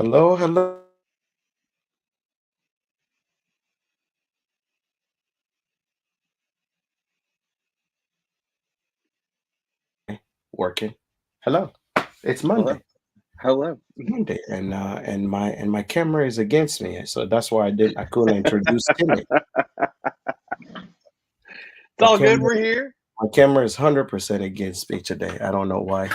Hello, hello. Working. Hello. It's Hello. Monday. Hello. Monday, and my camera is against me, so that's why I couldn't introduce Timmy. It's My all good. camera We're here. my camera is 100% against me today. I don't know why.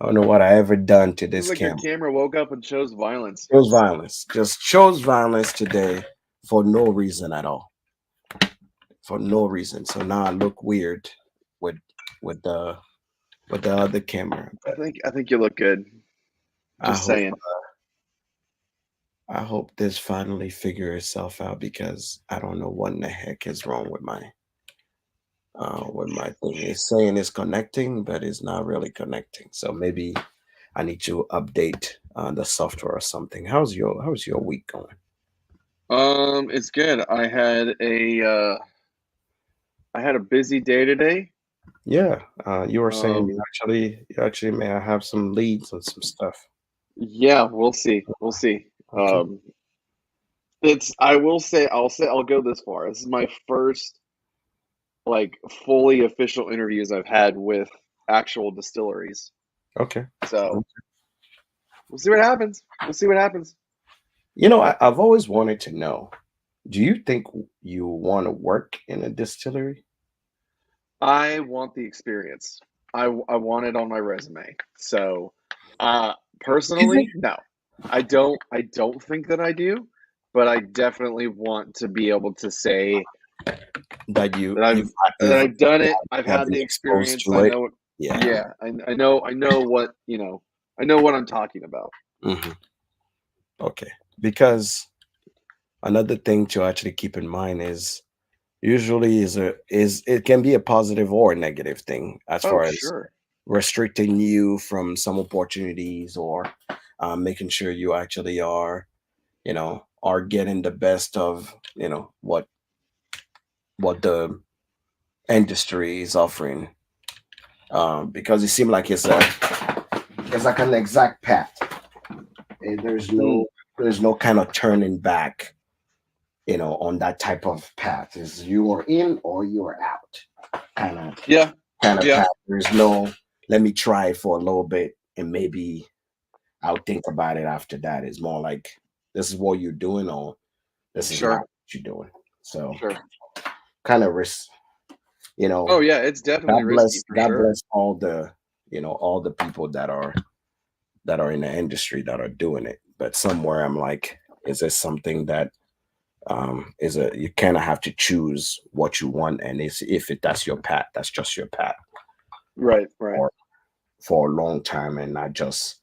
I don't know what I ever done to Seems this like your camera. camera woke up and chose violence. Shows violence. Just shows violence today for no reason at all. For no reason. So now I look weird with with the with the other camera. I But think I think you look good. I Just hope saying. I hope this finally figure itself out because I don't know what in the heck is wrong with my thing. It's saying it's connecting, but it's not really connecting. So maybe I need to update the software or something. How's your week going? It's good. I had a busy day today. Yeah, you were saying you Um, actually may have some leads and some stuff. yeah, we'll see. We'll see. Okay. I'll go this far. This is my first like fully official interviews I've had with actual distilleries. Okay. So we'll see what happens. We'll see what happens. I've always wanted to know. Do you think you want to work in a distillery? I want the experience. I want it on my resume. So, uh, You think personally, no, I don't think that I do, but I definitely want to be able to say that you that I've you've that you've I've done it. I've have had been the exposed experience. to I it? know it. Yeah. Yeah, I know what I know what I'm talking about. Hmm. Okay. Because another thing to actually keep in mind is usually is it can be a positive or a negative thing as Oh, far as sure. restricting you from some opportunities or making sure you actually are getting the best of what the industry is offering. Because it seemed like it's like an exact path. And Mm, there's no kind of turning back, on that type of path. Is you are in or you are out kind of yeah, kind of yeah, path. There's no let me try it for a little bit and maybe I'll think about it after that. It's more like this is what you're doing or this is not sure, what you're doing. So sure. kind of risk, you know, Oh yeah, it's definitely risky for God sure. bless all the people that are in the industry that are doing it. But somewhere I'm like, is this something that is a you kind of have to choose what you want, and it's if that's your path, that's just your path Right, right. for a long time, and not just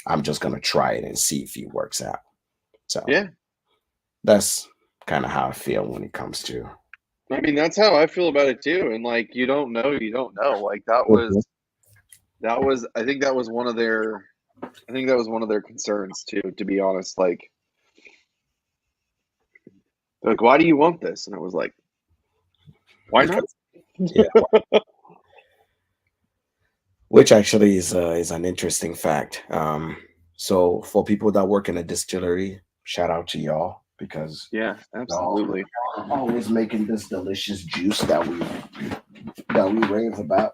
I'm just gonna try it and see if it works out. So Yeah. that's kind of how I feel when it comes to. I mean, that's how I feel about it too. And like, you don't know, you don't know. Like Mhm. I think that was one of their, I think that was one of their concerns too, to be honest. Like, why do you want this? And I was like, why not? Because yeah, which actually is an interesting fact. So for people that work in a distillery, shout out to y'all because Yeah, y'all absolutely. are always making this delicious juice that we rave about.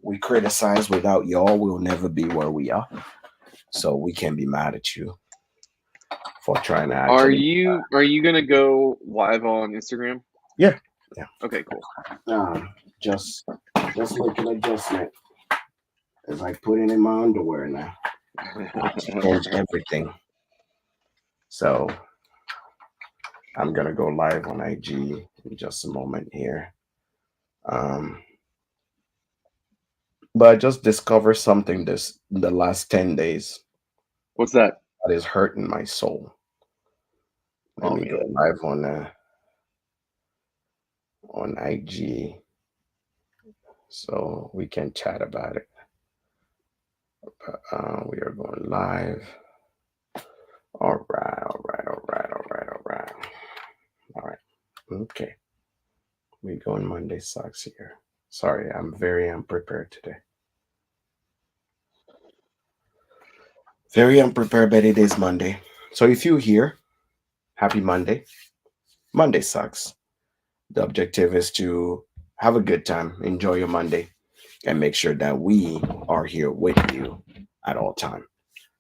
We criticize without y'all, we'll never be where we are. So we can't be mad at you for trying to actually. Are you gonna go live on Instagram? Yeah, yeah. Okay, cool. Just make an adjustment. It's like putting in my underwear now. I have to change everything. So I'm gonna go live on IG in just a moment here. Um, but I just discovered something this in the last 10 days What's that? that is hurting my soul. Let Oh me go man. live on IG so we can chat about it. We are going live. All right, all right, all right, all right, all right, all right. Okay, we going Monday sucks here. Sorry, I'm very unprepared today. Very unprepared, but it is Monday. So if you're here, happy Monday. Monday sucks. The objective is to have a good time, enjoy your Monday, and make sure that we are here with you at all time.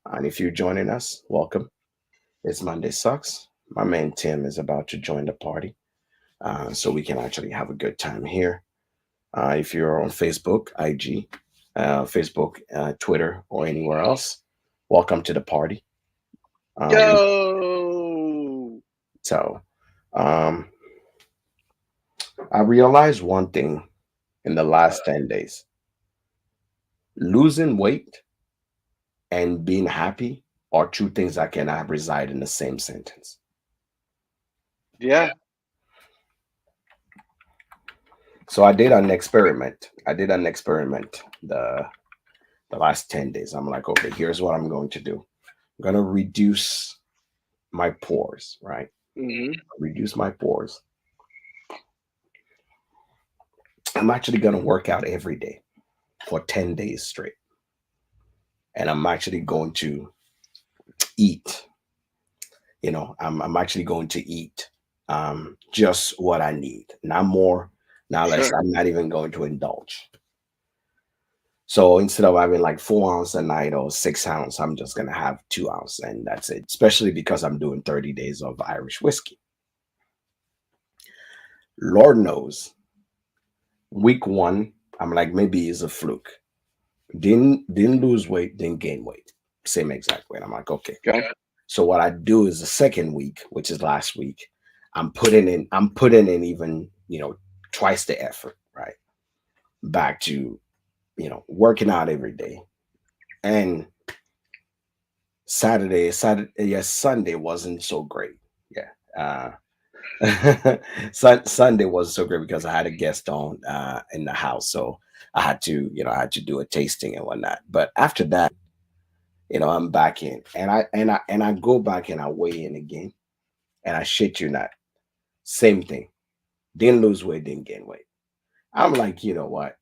And if you're joining us, welcome. It's Monday sucks. My man Tim is about to join the party, so we can actually have a good time here. If you're on Facebook, IG, Facebook, Twitter, or anywhere else, welcome to the party. Um, Yo! so um, I realized one thing in the last 10 days: losing weight and being happy are two things that cannot reside in the same sentence. Yeah. So I did an experiment. The last 10 days. I'm like, okay, here's what I'm going to do. I'm going to reduce my pores, right? Mm-hmm. Reduce my pores. I'm actually going to work out every day for 10 days straight. And I'm actually going to eat. I'm actually going to eat just what I need, not more, not less. Sure. I'm not even going to indulge. So instead of having like 4 ounce a night or 6 ounce, I'm just gonna have 2 ounce and that's it. Especially because I'm doing 30 days of Irish whiskey. Lord knows, week one, I'm like maybe it's a fluke. Didn't lose weight, didn't gain weight. Same exact weight. I'm like, okay. Okay. So what I do is the second week, which is last week, I'm putting in even, twice the effort, right? Back to, working out every day. And yes, Sunday wasn't so great. Yeah. Sunday wasn't so great because I had a guest on in the house. So I had to do a tasting and whatnot. But after that, I'm back in and I go back and I weigh in again and I shit you not. Same thing. Didn't lose weight, didn't gain weight. I'm like, you know what?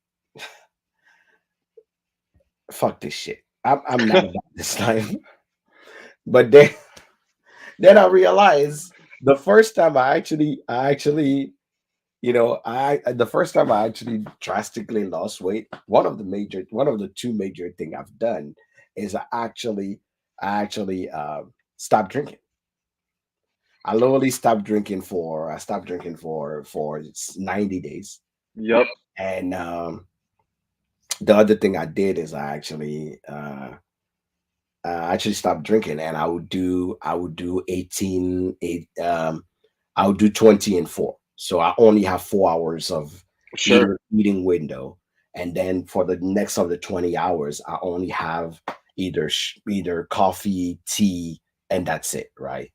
Fuck this shit. I'm not about this life. But then I realized the first time I actually, the first time I actually drastically lost weight, one of the two major thing I've done is I actually stopped drinking. I stopped drinking for 90 days. Yep. And the other thing I did is I actually stopped drinking and I would do 20 and 4. So I only have 4 hours of Sure. eating window. And then for the next of the 20 hours, I only have either coffee, tea, and that's it, right?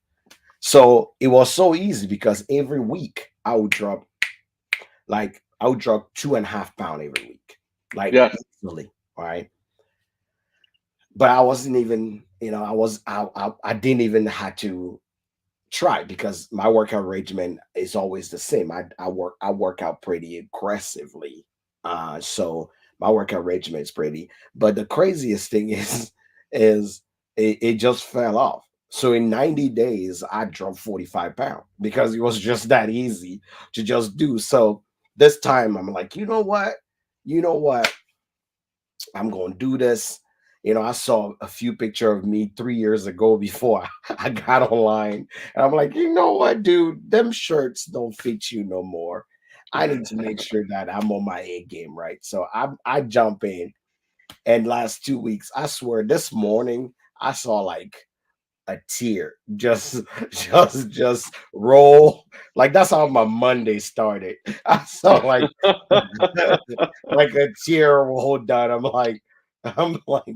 So it was so easy because every week I would drop 2.5 pounds every week. Like Yes. easily, right? But I wasn't even, I didn't even have to try because my workout regimen is always the same. I work out pretty aggressively. So my workout regimen is pretty. But the craziest thing is it just fell off. So in 90 days, I dropped 45 pounds because it was just that easy to just do. So this time I'm like, you know what? You know what? I'm going to do this. I saw a few picture of me 3 years ago before I got online, and I'm like, you know what, dude, them shirts don't fit you no more. I need to make sure that I'm on my A game, right? So I jump in, and last 2 weeks, I swear, this morning I saw like a tear just roll. Like that's how my Monday started. I saw like like a tear roll down. I'm like,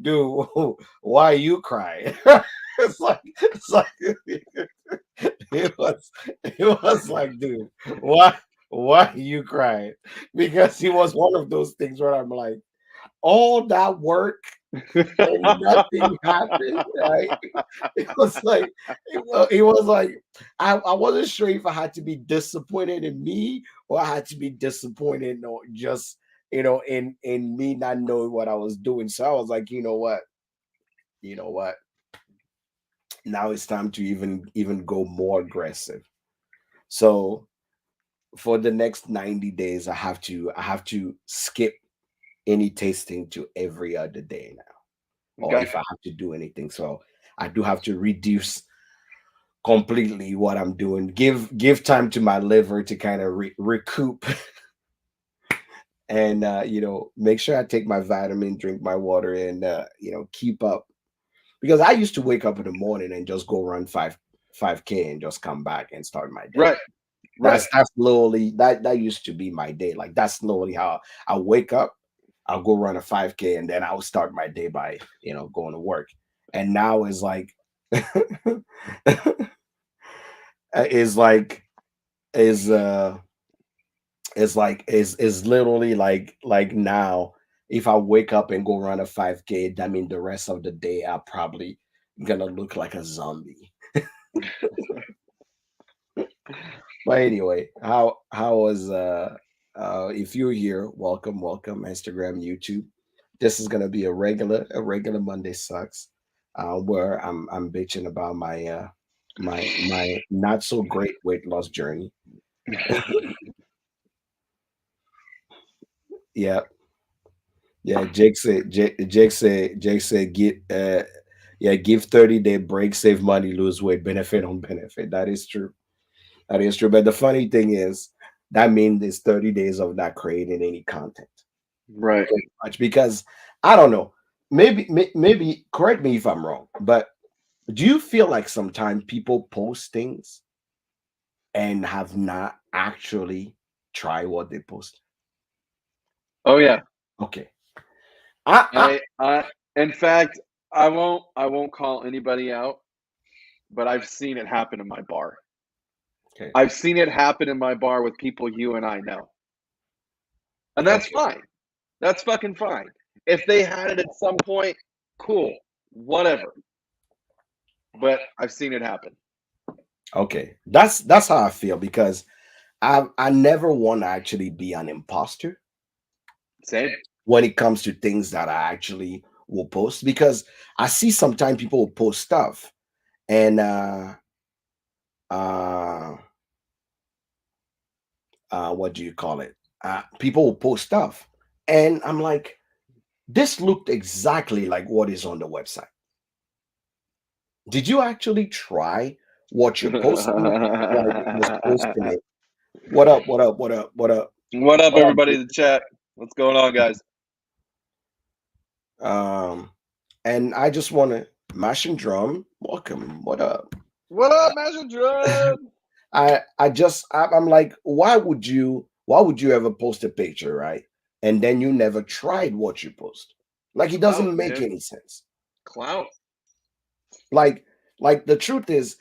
dude, why are you crying? it's like it was like, dude, why are you crying? Because it was one of those things where I'm like, all that work and nothing happened, right? It was like it was like I wasn't sure if I had to be disappointed in me or I had to be disappointed or just in me not knowing what I was doing. So I was like, you know what? you know what? Now it's time to even go more aggressive. So for the next 90 days, I have to skip any tasting to every other day now, or Okay. if I have to do anything. So I do have to reduce completely what I'm doing. Give time to my liver to kind of recoup, and make sure I take my vitamin, drink my water, and keep up. Because I used to wake up in the morning and just go run 5K and just come back and start my day. Right. Right. That's literally that used to be my day. Like that's literally how I wake up. I'll go run a 5K and then I'll start my day by going to work. And now is like is like is is literally like now if I wake up and go run a 5K, that means the rest of the day I'm probably gonna look like a zombie. But anyway, how was if you're here, welcome Instagram, YouTube. This is gonna be a regular Monday sucks, where I'm bitching about my not so great weight loss journey. Yeah, yeah. Jake said give 30-day break, save money, lose weight, benefit on benefit. That is true. That is true. But the funny thing is, that means it's 30 days of not creating any content. Right. Pretty much because I don't know. Maybe correct me if I'm wrong, but do you feel like sometimes people post things and have not actually tried what they post? Oh yeah. Okay. I I in fact, I won't call anybody out, but I've seen it happen in my bar. okay. I've seen it happen in my bar with people you and I know. And that's Okay. fine. That's fucking fine. If they had it at some point, cool. Whatever. But I've seen it happen. Okay. That's how I feel because I never want to actually be an imposter Same. when it comes to things that I actually will post because I see sometimes people will post stuff and uh what do you call it? People will post stuff and I'm like, this looked exactly like what is on the website. Did you actually try what you're posting? Like just posting it. What up? What up? What up? What up? What up, What up? everybody in the chat? What's going on, guys? Um, and I just want to mash and drum. Welcome. What up? What up, Master Drum? I'm like, why would you ever post a picture, right? And then you never tried what you post. Like it Clout, doesn't make man. any sense. Clout. Like like the truth is,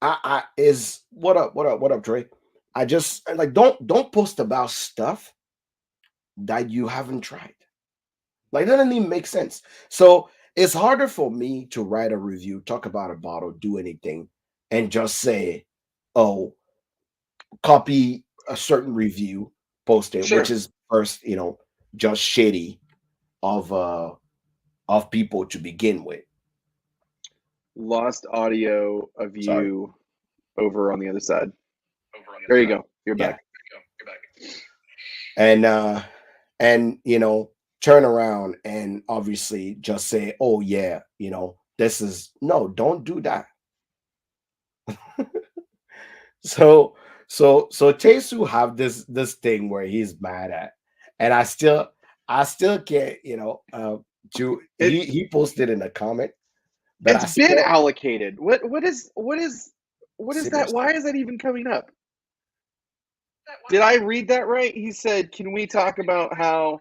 I is what up, Trey? I just like don't post about stuff that you haven't tried. Like that doesn't even make sense. So it's harder for me to write a review, talk about a bottle, do anything, and just say, oh, copy a certain review, post it, which Sure. is first, just shitty of people to begin with. Lost audio of Sorry. you over on the other side. There you go. You're Yeah. back. And turn around and obviously just say, oh yeah, this is no, don't do that. So Tesu have this thing where he's mad at, and I still can't, to It he posted in a comment, but I it's been still allocated. What is that? seriously, Why is that even coming up? Did I read that right? He said, "Can we talk about how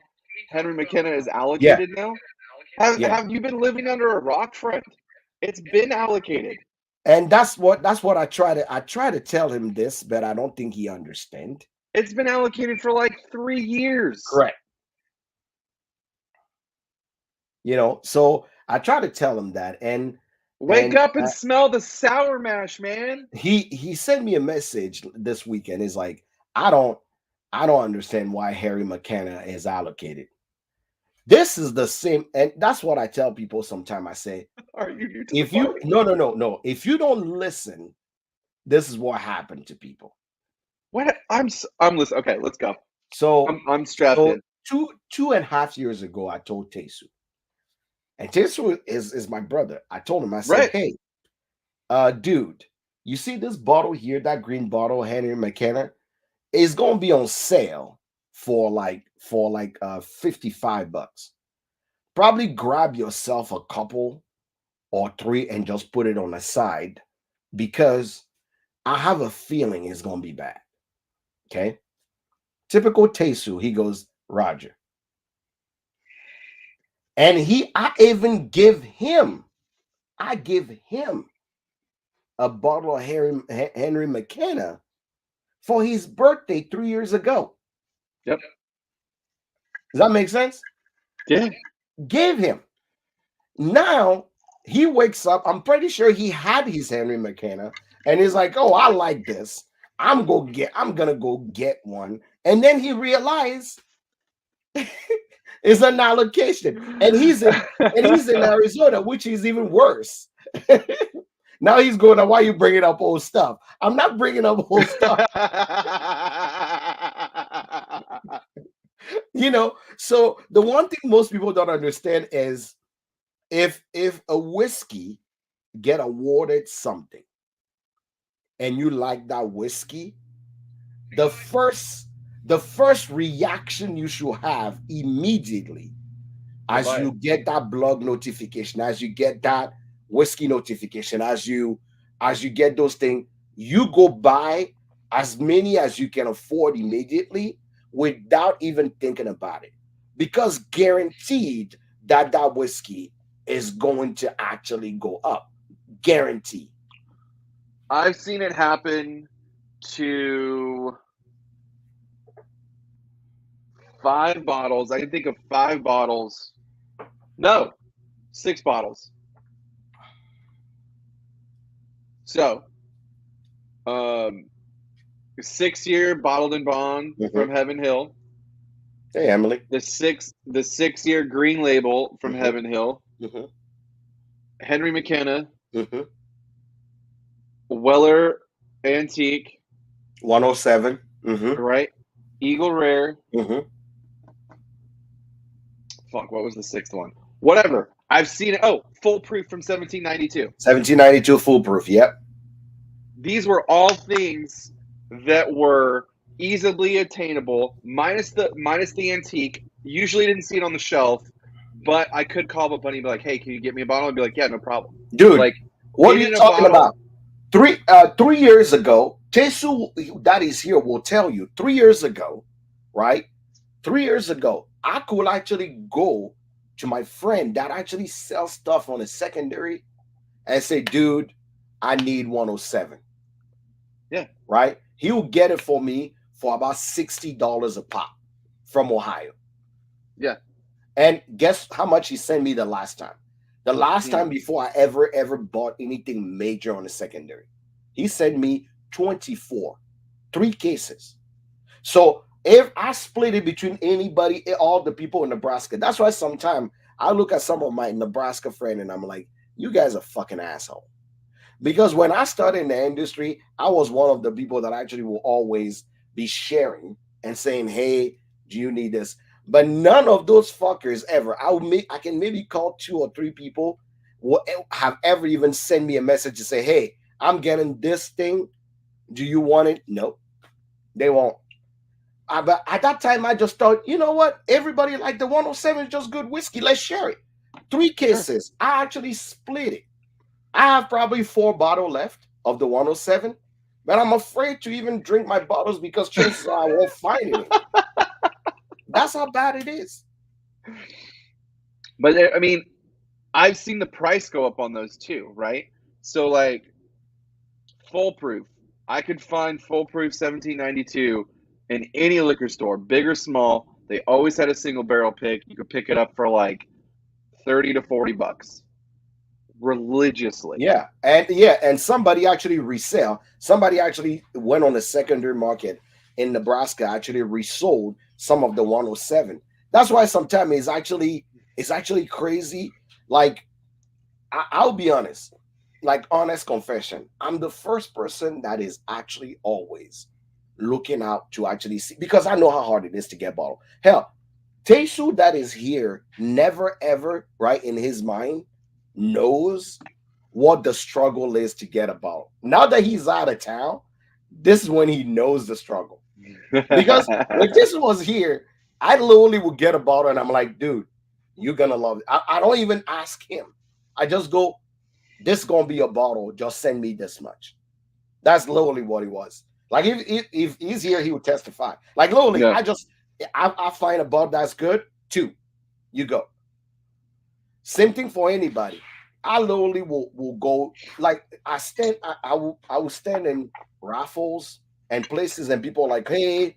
Henry McKenna is yeah, allocated now?" Have yeah. have you been living under a rock, friend? It's been allocated. And that's what I try to tell him this, but I don't think he understand. It's been allocated for like 3 years. Correct. So I try to tell him that, and Wake and up and smell the sour mash, man. he sent me a message this weekend. He's like, I don't understand why Harry McKenna is allocated. This is the same, and that's what I tell people sometimes. I say, Are you new to the if you party? no, if you don't listen, this is what happened to people. What? I'm listening. Okay, let's go. So I'm strapped in. 2.5 years ago, I told Tesu, and Tesu is my brother. I told him, I said, Right. hey, dude, you see this bottle here, that green bottle, Henry McKenna, is gonna be on sale for like $55. Probably grab yourself a couple or three and just put it on the side because I have a feeling it's gonna be bad. Okay. Typical Tesu, he goes, Roger. And I give him a bottle of Henry McKenna for his birthday 3 years ago. Yep. Does that make sense? Yeah. Gave him. Now he wakes up. I'm pretty sure he had his Henry McKenna, and he's like, "Oh, I like this. I'm gonna go get one." And then he realized it's an allocation, and he's in Arizona, which is even worse. Now he's going, why are you bringing up old stuff? I'm not bringing up old stuff. So the one thing most people don't understand is if a whiskey get awarded something and you like that whiskey, the first reaction you should have immediately as you get that blog notification, as you get that whiskey notification, as you get those things, you go buy as many as you can afford immediately without even thinking about it, because guaranteed that whiskey is going to actually go up. Guaranteed. I've seen it happen to 5 bottles. I can think of 5 bottles. No, 6 bottles. So, 6-year bottled and bond from Heaven Hill. Hey, Emily. The 6-year green label from Heaven Hill. Henry McKenna. Weller Antique. 107. Right. Eagle Rare. Fuck, what was the 6th one? Whatever. I've seen it. Oh, Foolproof from 1792. 1792 Foolproof. Yep. These were all things that were easily attainable, minus the antique. Usually didn't see it on the shelf, but I could call up Bunny and be like, "Hey, can you get me a bottle?" I'd be like, "Yeah, no problem." Dude, like, what are you talking about? 3 years ago, Tesu that is here will tell you 3 years ago, right? 3 years ago, I could actually go to my friend that actually sells stuff on a secondary and say, dude, I need 107. Yeah. Right? He'll get it for me for about $60 a pop from Ohio. Yeah. And guess how much he sent me the last time? The last time before I ever bought anything major on the secondary, he sent me 24, 3 cases. So if I split it between anybody, all the people in Nebraska, that's why sometimes I look at some of my Nebraska friends and I'm like, you guys are fucking asshole. Because when I started in the industry, I was one of the people that actually will always be sharing and saying, hey, do you need this? But none of those fuckers ever, I can maybe call 2 or 3 people will have ever even sent me a message to say, hey, I'm getting this thing. Do you want it? No, they won't. But at that time, I just thought, you know what? Everybody like the 107 is just good whiskey. Let's share it. 3 cases. Sure. I actually split it. I have probably 4 bottles left of the 107, but I'm afraid to even drink my bottles because chances are I won't find any. That's how bad it is. But I mean, I've seen the price go up on those too, right? So like Foolproof, I could find Foolproof 1792 in any liquor store, big or small. They always had a single barrel pick. You could pick it up for like 30 to 40 bucks religiously. Yeah. And somebody actually resell. Somebody actually went on the secondary market in Nebraska, actually resold some of the 107. That's why sometimes it's actually crazy. Like I'll be honest, like honest confession, I'm the first person that is actually always looking out to actually see because I know how hard it is to get bottle. Hell, Tesu that is here never ever, right, in his mind knows what the struggle is to get a bottle. Now that he's out of town, this is when he knows the struggle. Because when this was here, I literally would get a bottle and I'm like, dude, you're gonna love it. I don't even ask him. I just go, this is gonna be a bottle, just send me this much. That's literally what it was. Like if he's here, he would testify. Like literally, Yeah, I find a bottle that's good, two, you go. Same thing for anybody. I literally will go like I will stand in raffles and places and people are like, hey,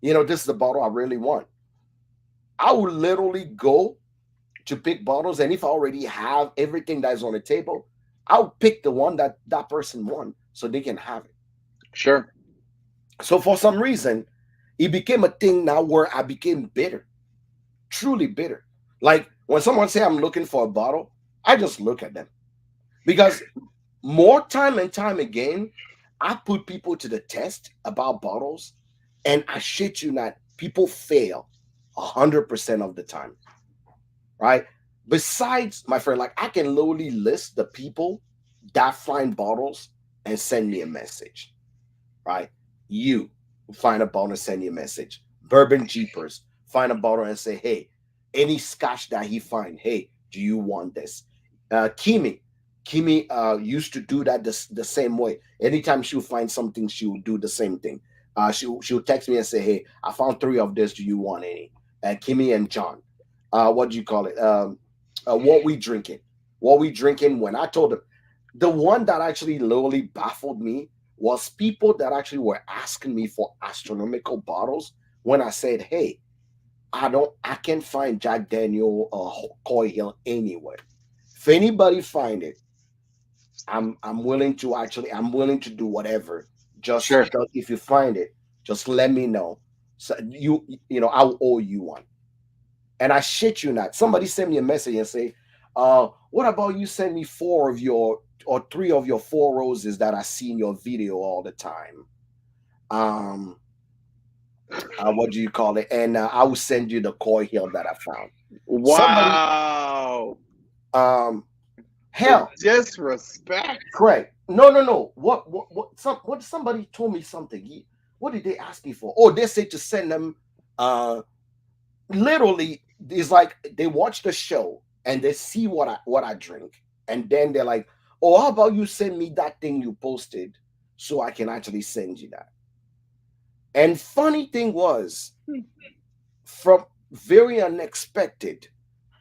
this is the bottle I really want. I will literally go to pick bottles, and if I already have everything that's on the table, I'll pick the one that that person won so they can have it. sure. So for some reason, it became a thing now where I became bitter, truly bitter. Like when someone say I'm looking for a bottle, I just look at them because more time and time again, I put people to the test about bottles, and I shit you not, people fail 100% of the time, right? Besides, my friend, like I can literally list the people that find bottles and send me a message, right? You find a bottle and send you a message. Bourbon Jeepers find a bottle and say, hey, any scotch that he find, hey, do you want this? Kimi used to do that the same way. Anytime she'll find something, she'll do the same thing. She'll text me and say, hey, I found three of this. Do you want any? Kimmy and John. What do you call it? What we drinking? What we drinking? When I told them, the one that actually literally baffled me was people that actually were asking me for astronomical bottles when I said, hey, I can't find Jack Daniel or Coy Hill anywhere. If anybody find it, I'm willing to do whatever. Sure. Just if you find it, just let me know. So I'll owe you one. And I shit you not. Somebody sent me a message and say, what about you send me four of your or three of your four roses that I see in your video all the time? Um, what do you call it? And I will send you the koi hill that I found. Somebody, Wow. um, The hell, disrespect. correct. No. What somebody told me something. What did they ask me for? Oh, they said to send them literally it's like they watch the show and they see what I drink, and then they're like, "Oh, how about you send me that thing you posted so I can actually send you that?" And funny thing was, from very unexpected,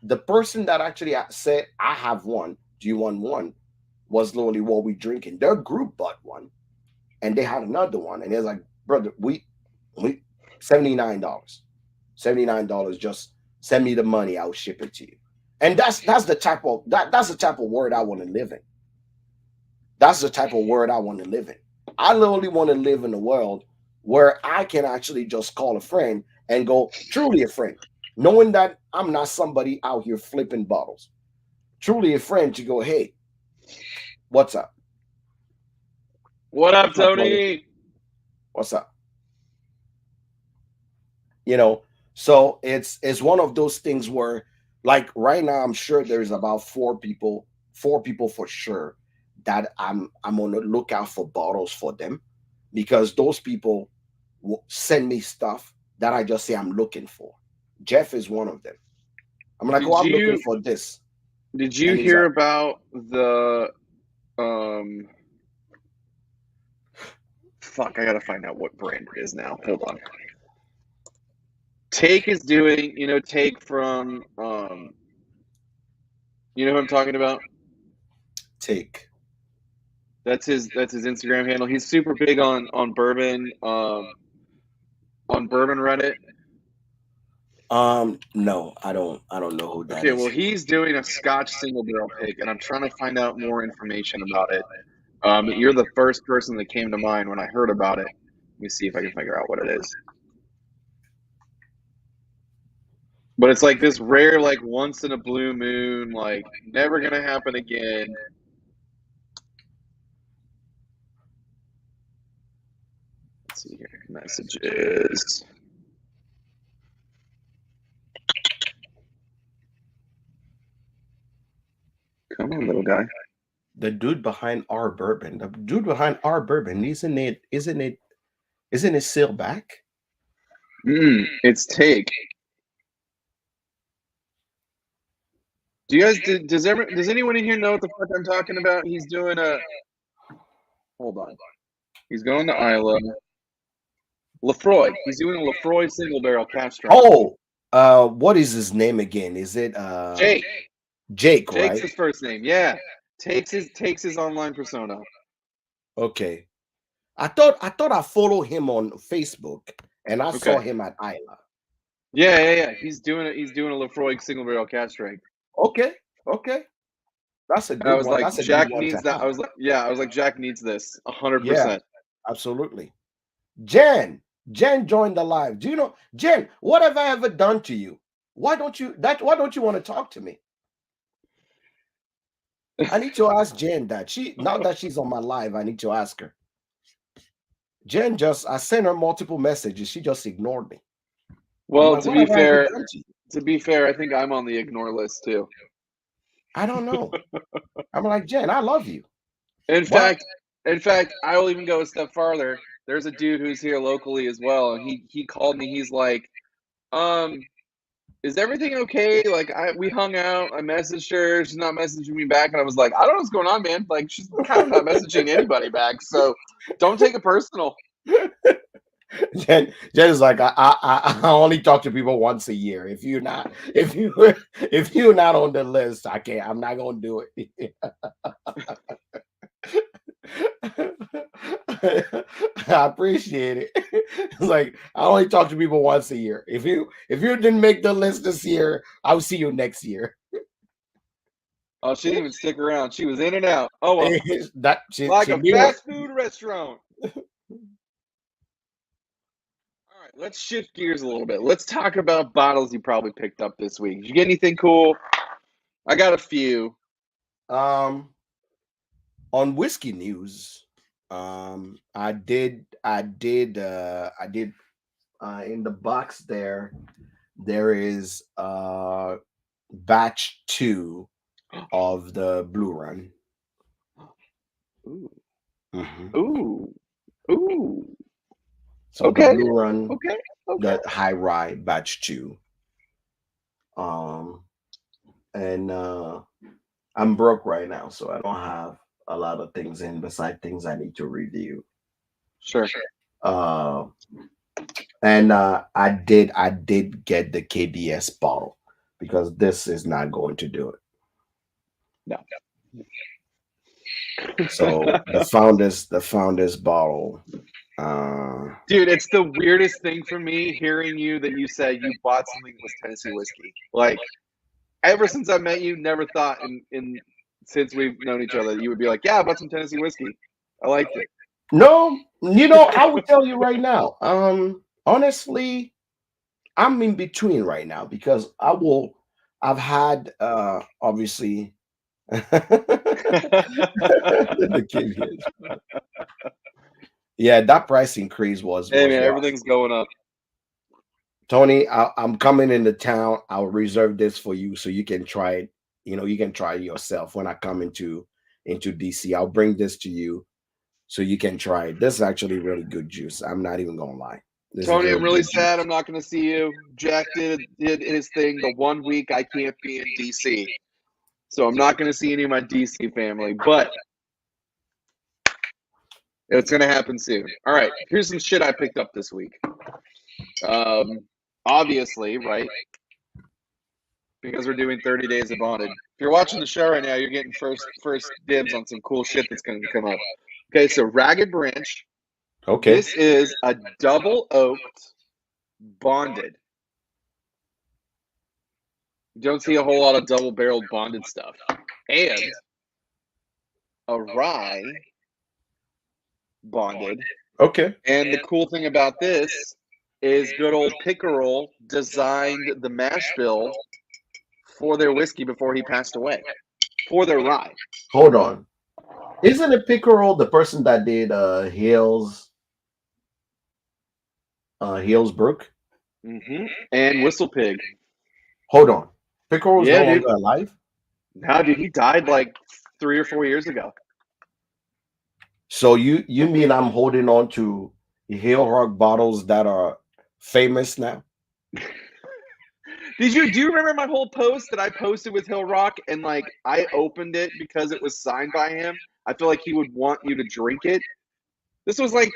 the person that actually said, "I have one. Do you want one?" was literally what we drinking. Their group bought one, and they had another one, and they're like, "Brother, we $79. $79, just send me the money, I'll ship it to you." And that's the type of that's the type of word I want to live in. That's the type of word I want to live in. I literally want to live in a world where I can actually just call a friend and go, truly a friend, knowing that I'm not somebody out here flipping bottles. Truly a friend to go, hey, what's up? What up, What's up, brother? Tony? What's up? you know so it's one of those things where, like, right now I'm sure there's about four people for sure that I'm on the lookout for bottles for them, because those people will send me stuff that I just say I'm looking for. Jeff is one of them. I'm like, oh, Did I'm looking you for this, did you and he's hear like, about the um fuck, I gotta find out what brand it is now. Hold on. Take is doing, Take from you know who I'm talking about? take. That's his Instagram handle. He's super big on bourbon, on bourbon Reddit. No, I don't know who that Okay, well, is. he's doing a Scotch single barrel pick, and I'm trying to find out more information about it. You're the first person that came to mind when I heard about it. Let me see if I can figure out what it is. But it's like this rare, like once in a blue moon, like never gonna happen again. Let's see here. Messages. Come on, little guy. The dude behind our bourbon. The dude behind our bourbon, isn't it sealed back? It's Take. Do you guys does anyone in here know what the fuck I'm talking about? He's doing a hold on. He's going to Isla. Lefroy. He's doing a Lefroy single barrel cask strength. Oh, what is his name again? Is it Jake? Jake, Jake's right? his first name. Yeah. Takes his online persona. Okay. I thought I followed him on Facebook and I saw Okay. him at Isla. Yeah. He's doing a Lefroy single barrel cask strength. Okay. That's a And I good was one. like, That's a Jack good one needs to that. have. I was like, Jack needs this 100%. Yeah, absolutely. Jen joined the live. Do you know, Jen, what have I ever done to you? Why don't you want to talk to me? I need to ask Jen that. Now that she's on my live, I need to ask her. Jen I sent her multiple messages. She just ignored me. Well, like, what have I ever done to be fair, I think I'm on the ignore list too. I don't know. I'm like, Jen, I love you. In fact, I will even go a step farther. There's a dude who's here locally as well, and he called me. He's like, is everything okay? Like, we hung out. I messaged her. She's not messaging me back, and I was like, I don't know what's going on, man. Like, she's kind of not messaging anybody back, so don't take it personal. Jen is like, I only talk to people once a year. If you're not on the list, I'm not gonna do it. I appreciate it. It's like, I only talk to people once a year. If you didn't make the list this year, I'll see you next year. Oh, she didn't even stick around. She was in and out. Oh, well, like a fast food restaurant. All right, let's shift gears a little bit. Let's talk about bottles you probably picked up this week. Did you get anything cool? I got a few. On whiskey news, I did in the box there is batch 2 of the Blue Run. Ooh. Mm-hmm. Ooh. So okay. The Blue Run, okay. the high rye batch 2. And I'm broke right now, so I don't have a lot of things in besides things I need to review. Sure. And I did get the KBS bottle because this is not going to do it. No. So the founders bottle. Dude, it's the weirdest thing for me hearing that you said you bought something that was Tennessee whiskey. Like, ever since I met you, never thought since we've known each other, you would be like, yeah, I bought some Tennessee whiskey. I liked it. No, I will tell you right now. Honestly, I'm in between right now because I've had obviously the KBS. Yeah, that price increase was. Hey man, everything's going up. Tony, I'm coming into town. I'll reserve this for you so you can try it. You can try it yourself when I come into DC. I'll bring this to you so you can try it. This is actually really good juice. I'm not even gonna lie. Tony, I'm really sad I'm not going to see you. Jack did his thing the 1 week I can't be in DC. So I'm not going to see any of my DC family, but it's going to happen soon. All right, here's some shit I picked up this week. Obviously, right? Because we're doing 30 days of bonded. If you're watching the show right now, you're getting first dibs on some cool shit that's going to come up. Okay, so Ragged Branch. Okay. This is a double oaked bonded. You don't see a whole lot of double barreled bonded stuff. And a rye bonded. Okay. And the cool thing about this is good old Pickerel designed the mash bill for their whiskey before he passed away, for their rye. Hold on. Isn't it Pickerel the person that did Hillsbrook? And Whistle Pig. Hold on. Pickerel's no Yeah, dude. longer alive? No, dude, he died like 3 or 4 years ago. So you mean I'm holding on to Hill Rock bottles that are famous now? Do you remember my whole post that I posted with Hill Rock, and like I opened it because it was signed by him? I feel like he would want you to drink it. This was like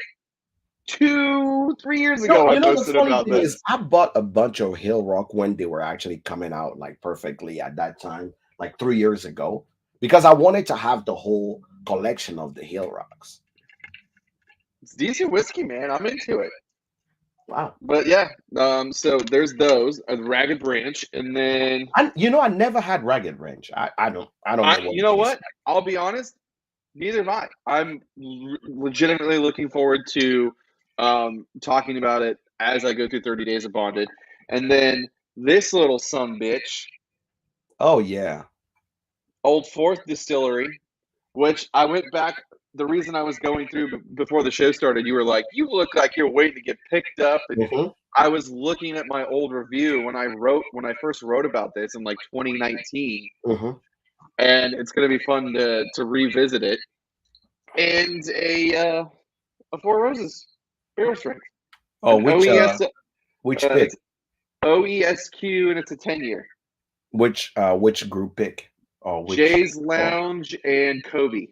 2-3 years ago. I The posted funny about thing this. is I bought a bunch of Hill Rock when they were actually coming out like perfectly at that time, like 3 years ago, because I wanted to have the whole collection of the Hill Rocks. It's decent whiskey, man. I'm into it. Wow. But yeah, so there's those, a Ragged Branch, and then I never had Ragged Ranch. I don't know what you know what? I'll be honest, neither have I. I'm legitimately looking forward to talking about it as I go through 30 Days of Bonded. And then this little bitch, Oh yeah. Old Fourth Distillery, which I went back. The reason I was going through before the show started, you were like, you look like you're waiting to get picked up. And I was looking at my old review when I first wrote about this in like 2019. And it's going to be fun to revisit it. And a Four Roses barrel strength. Oh, which pick? It's OESQ, and it's a 10-year. Which group pick? Jay's Lounge and Kobe.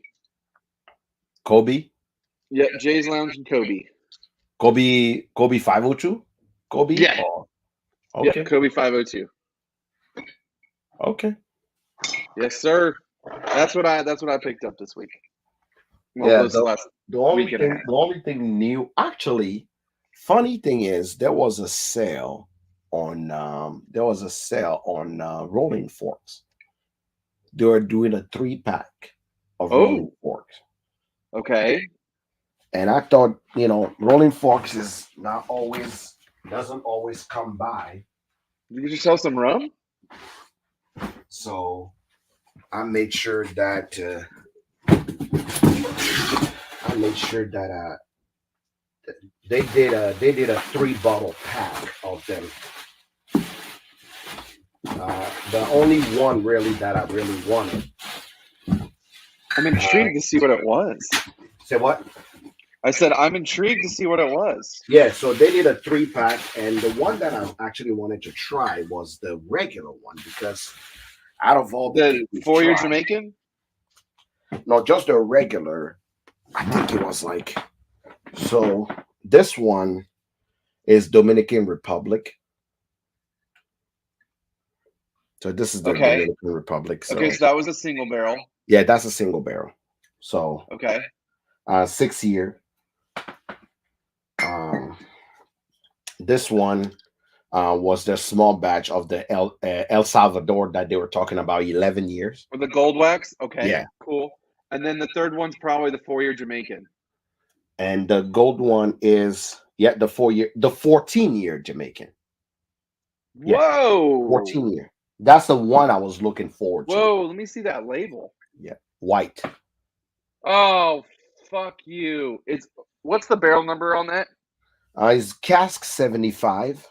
Kobe? Yep, Jay's Lounge and Kobe. Kobe 502? Kobe? Yeah. Okay. Yep, Kobe 502. Okay. Yes, sir. That's what I picked up this week. Well, the only thing new, actually, funny thing is there was a sale on Rolling Forks. They were doing a 3-pack of Rolling Forks. Okay. And I thought, Rolling Forks is doesn't always come by. Did you just sell some rum? So I made sure that they did a 3-bottle pack of them. The only one really that I really wanted. I'm intrigued to see what it was. Say what? I said I'm intrigued to see what it was. Yeah, so they did a 3-pack, and the one that I actually wanted to try was the regular one, because out of all the 4-year Jamaican? No, just the regular. I think it was like, so this one is Dominican Republic. So this is the Dominican Republic. So, so that was a single barrel. Yeah, that's a single barrel. So 6-year. This one was the small batch of the El Salvador that they were talking about, 11 years. With the gold wax? Okay. Yeah. Cool. And then the third one's probably the 4-year Jamaican. And the gold one is, the 14-year Jamaican. Yeah, whoa. 14-year. That's the one I was looking forward to. Whoa, let me see that label. Yeah. White. Oh, fuck you. What's the barrel number on that? It's cask 75.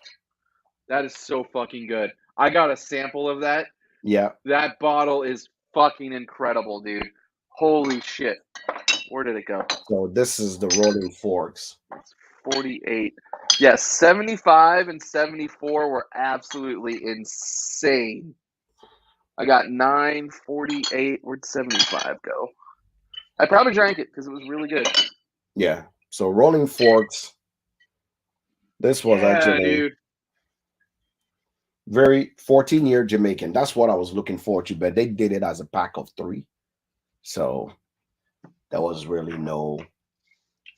That is so fucking good. I got a sample of that. Yeah. That bottle is fucking incredible, dude. Holy shit. Where did it go? So this is the Rolling Forks. It's 48. Yes, 75 and 74 were absolutely insane. I got 9, 48. Where'd 75 go? I probably drank it because it was really good. Yeah. So Rolling Forks. This was actually very 14-year Jamaican. That's what I was looking forward to, but they did it as a pack of 3. So that was really no.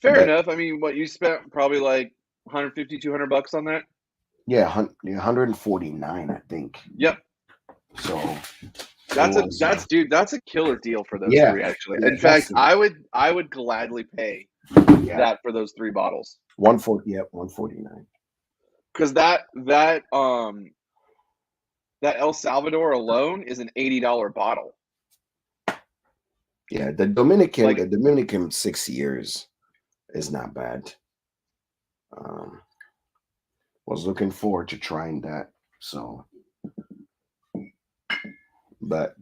Fair enough. I mean, what you spent probably like $150, $200 on that? Yeah, 149, I think. Yep. So that's a killer deal for those 3 actually. In fact, I would gladly pay that for those 3 bottles. 149. Because that El Salvador alone is an $80 bottle. Yeah, the Dominican, Like, the Dominican 6 years is not bad. Was looking forward to trying that. So, but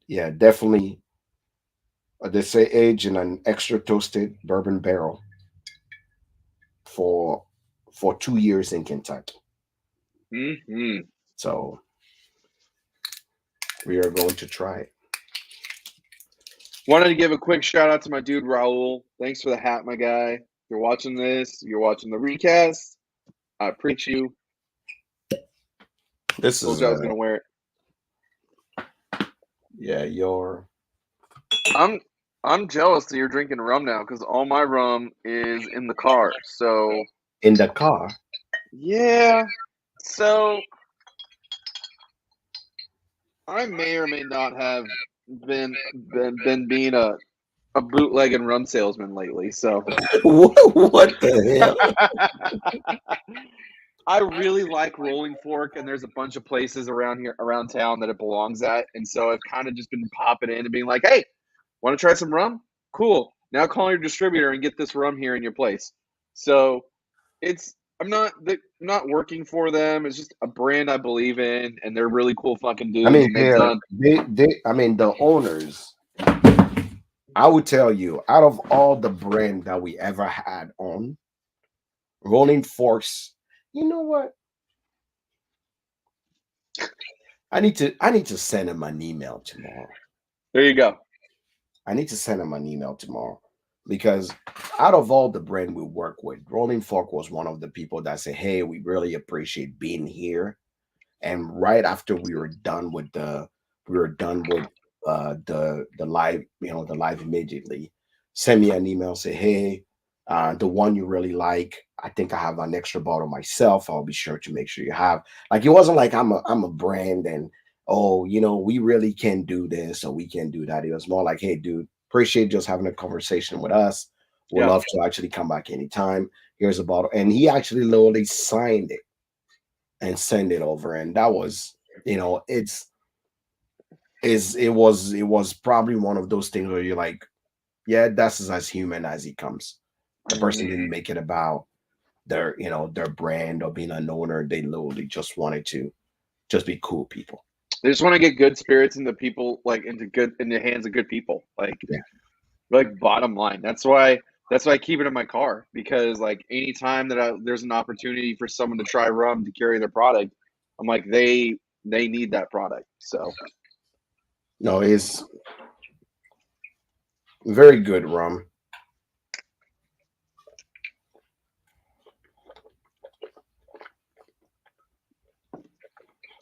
yeah, definitely. They say age in an extra toasted bourbon barrel for 2 years in Kentucky. hmm So we are going to try it. wanted to give a quick shout out to my dude Raul. Thanks for the hat, my guy. If you're watching this, you're watching the recast. I appreciate you. This Told is you I was gonna wear it. yeah, your I'm jealous that you're drinking rum now because all my rum is in the car. So in the car. yeah, so I may or may not have been being a bootleg and rum salesman lately. So What the hell? I really like Rolling Fork, and there's a bunch of places around town that it belongs at, and so I've kind of just been popping in and being like, "Hey, want to try some rum? Cool. Now call your distributor and get this rum here in your place." So I'm not working for them. It's just a brand I believe in, and they're really cool fucking I dudes, mean, and they've done. I mean, the owners. I would tell you, out of all the brand that we ever had on Rolling Forks, you know what? I need to send him an email tomorrow. There you go. I need to send him an email tomorrow because out of all the brand we work with, Rolling Fork was one of the people that said, "Hey, we really appreciate being here." And right after we were done with the live, the live immediately, send me an email, say, "Hey, the one you really like, I think I have an extra bottle myself. I'll be sure to make sure you have." Like, it wasn't like I'm a brand and, oh, we really can do this or we can do that. It was more like, "Hey, dude, appreciate just having a conversation with us. Would Yeah. love to actually come back anytime. Here's a bottle." And he actually literally signed it and send it over. And that was, it was probably one of those things where you're like, yeah, that's as human as he comes. The person didn't make it about their brand or being an owner. They literally just wanted to just be cool people. They just want to get good spirits into people, like in the hands of good people. Yeah. Like bottom line. That's why I keep it in my car because like anytime that there's an opportunity for someone to try rum to carry their product, I'm like they need that product. So No, it's very good rum.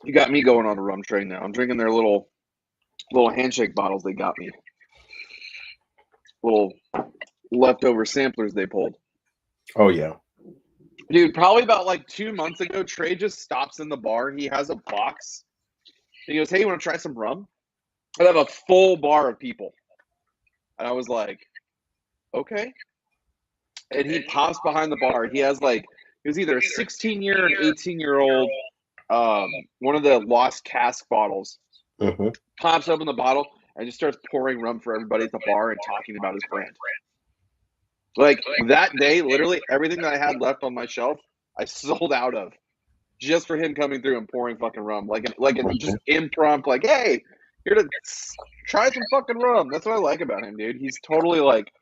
you got me going on a rum train now. I'm drinking their little handshake bottles they got me. Little leftover samplers they pulled. Oh yeah. Dude, probably about like 2 months ago, Trey just stops in the bar. He has a box. And he goes, "Hey, you want to try some rum?" I have a full bar of people. And I was like, okay. And he pops behind the bar. He was either a 16-year or an 18-year-old, one of the Lost Cask bottles. Hmm. Pops open the bottle and just starts pouring rum for everybody at the bar and talking about his brand. Like that day, literally everything that I had left on my shelf, I sold out of just for him coming through and pouring fucking rum. Like just impromptu, like, "Hey, here to try some fucking rum." That's what I like about him, dude. He's totally like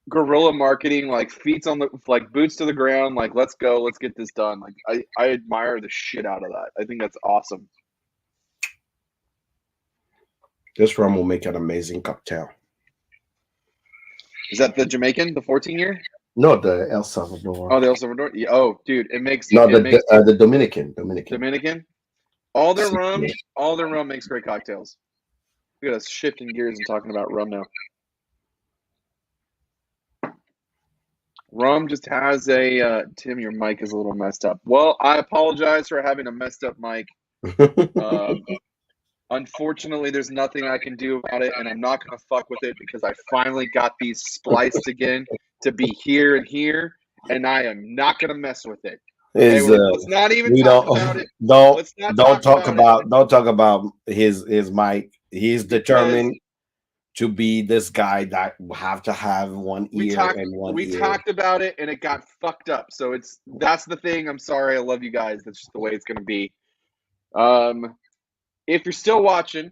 guerrilla marketing, like feet on the like boots to the ground, like let's go, let's get this done. Like I admire the shit out of that. I think that's awesome. This rum will make an amazing cocktail. Is that the Jamaican, the 14-year? No, the El Salvador. Oh, the El Salvador. Yeah, oh, dude, No, it makes the Dominican. Dominican. All their rum makes great cocktails. Look at us shifting gears and talking about rum now. Rum just has a Tim, your mic is a little messed up. Well, I apologize for having a messed up mic. Unfortunately, there's nothing I can do about it, and I'm not going to fuck with it because I finally got these spliced again to be here and here, and I am not gonna mess with it. Is Let's not even we talk about it. don't Let's not don't talk talk about it. about his mic. He's Because determined to be this guy that will have to have one ear and one we ear. talked about it and it got fucked up. So that's the thing. I'm sorry. I love you guys. That's just the way it's gonna be. If you're still watching,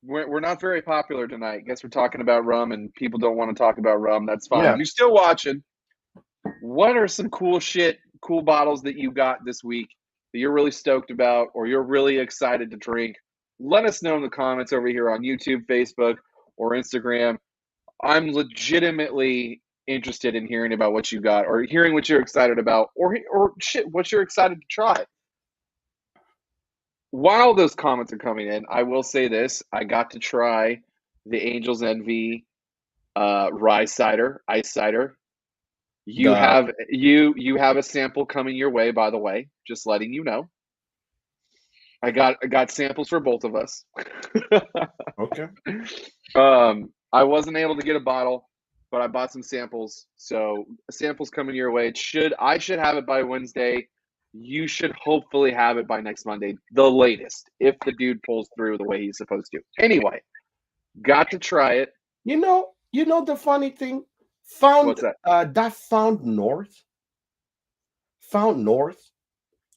we're not very popular tonight. Guess we're talking about rum and people don't want to talk about rum. That's fine. Yeah. If you're still watching, what are some cool bottles that you got this week that you're really stoked about or you're really excited to drink? Let us know in the comments over here on YouTube, Facebook, or Instagram. I'm legitimately interested in hearing about what you got or hearing what you're excited about or shit, what you're excited to try. While those comments are coming in, I will say this. I got to try the Angel's Envy rye cider, ice cider. You have a sample coming your way, by the way, just letting you know. I got samples for both of us. Okay. I wasn't able to get a bottle, but I bought some samples. So samples coming your way. I should have it by Wednesday. You should hopefully have it by next Monday, the latest, if the dude pulls through the way he's supposed to. Anyway, got to try it. You know the funny thing? Found What's that? That Found North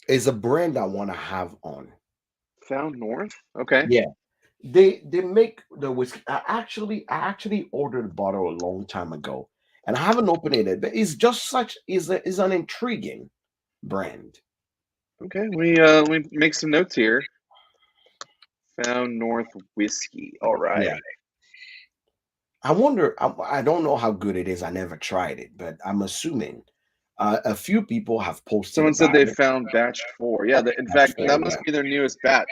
is a brand I want to have on. Found North? Okay. Yeah. They make the whiskey. I actually ordered a bottle a long time ago, and I haven't opened it. But it's just is an intriguing brand. Okay, we make some notes here. Found North whiskey. All right. Yeah. I wonder. I don't know how good it is. I never tried it, but I'm assuming a few people have posted Someone said about they it. found batch 4. Yeah, in That's fact, fair, that must yeah. be their newest batch.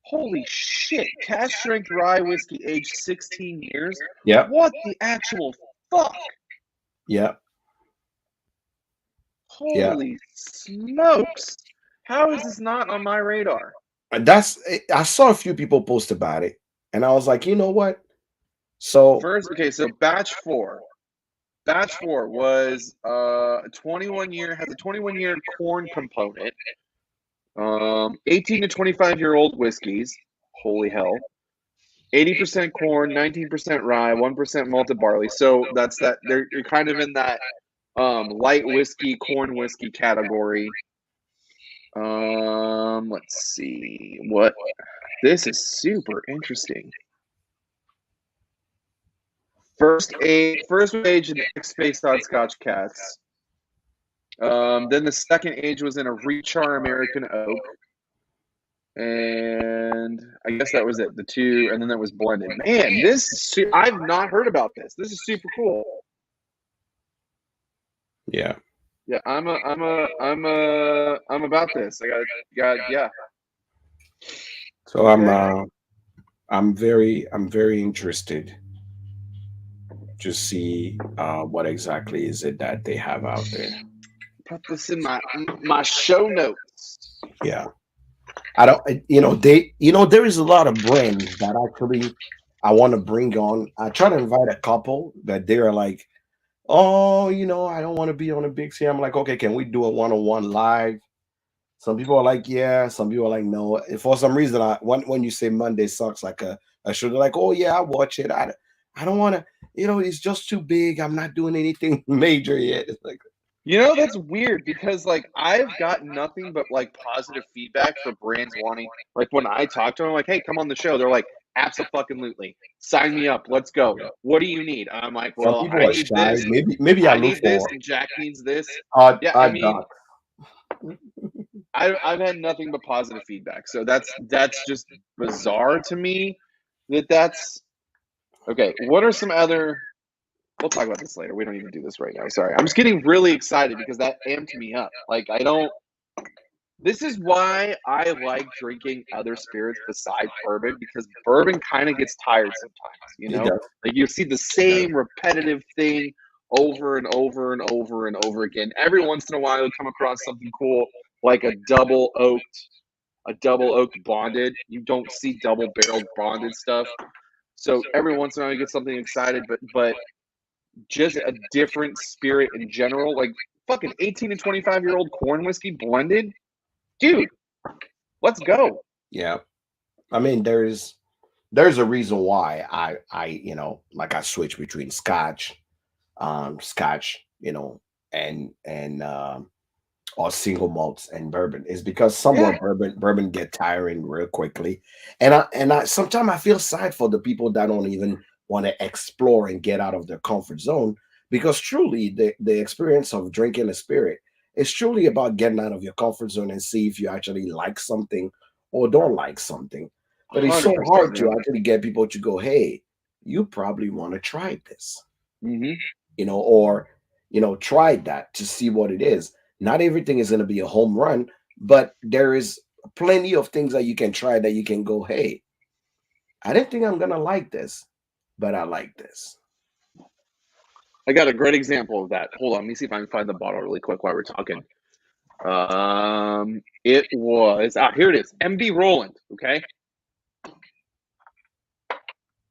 Holy shit! Cask strength rye whiskey, aged 16 years. Yep. What the actual fuck? Yep. Yeah. Holy smokes! How is this not on my radar? I saw a few people post about it, and I was like, you know what? So Okay, so batch 4. Batch 4 was 21 year, has a 21-year corn component. 18 to 25-year-old whiskeys. Holy hell. 80% corn, 19% rye, 1% malted barley. So you're kind of in that light whiskey, corn whiskey category. Let's see. This is super interesting. First was aged in X-Space on Scotch casks. Then the second age was in a Rechar American oak. And I guess that was it. The two, and then that was blended. Man, I've not heard about this. This is super cool. yeah. Yeah, I'm about this. Yeah. So Okay. I'm very interested to see what exactly is it that they have out there. Put this in my show notes. Yeah. I don't there is a lot of brands that actually I want to bring on. I try to invite a couple that they're like, oh, I don't want to be on a big scene. I'm like, okay, can we do a one-on-one live? Some people are like, yeah. Some people are like, no. And for some reason, when you say Monday sucks, like a show, they're like, oh yeah, I watch it. I don't want to. It's just too big. I'm not doing anything major yet. It's like, That's weird because I've got nothing but positive feedback for brands wanting, when I talk to them, like, hey, come on the show. They're like, absolutely, sign me up. Let's go. What do you need? I'm like, some well, people I are need shy. this. Maybe I I look need this, for and Jack needs this. odd Yeah, I odd mean, doc. I've had nothing but positive feedback. So that's just bizarre to me. That's okay. What are some other? We'll talk about this later. We don't even do this right now. Sorry, I'm just getting really excited because that amped me up. I don't. This is why I like drinking other spirits besides bourbon because bourbon kind of gets tired sometimes. It does. You see the same repetitive thing over and over and over and over again. Every once in a while, you'll come across something cool like a double oaked bonded. You don't see double barreled bonded stuff. So every once in a while, you get something excited, but just a different spirit in general. fucking 18 and 25-year-old corn whiskey blended. Dude, let's go. Yeah. I mean, there's a reason why like I switch between scotch, and or single malts and bourbon is because Yeah, somewhat bourbon get tiring real quickly. And I sometimes I feel sad for the people that don't even want to explore and get out of their comfort zone, because truly the experience of drinking a spirit is truly about getting out of your comfort zone and see if you actually like something or don't like something. But it's so 100%, hard to man. actually get people to go, hey, you probably want to try this, Hmm. or try that to see what it is. Not everything is going to be a home run, but there is plenty of things that you can try that you can go, hey, I didn't think I'm going to like this, but I like this. I got a great example of that. Hold on, let me see if I can find the bottle really quick while we're talking. It was here it is. MB Roland. Okay,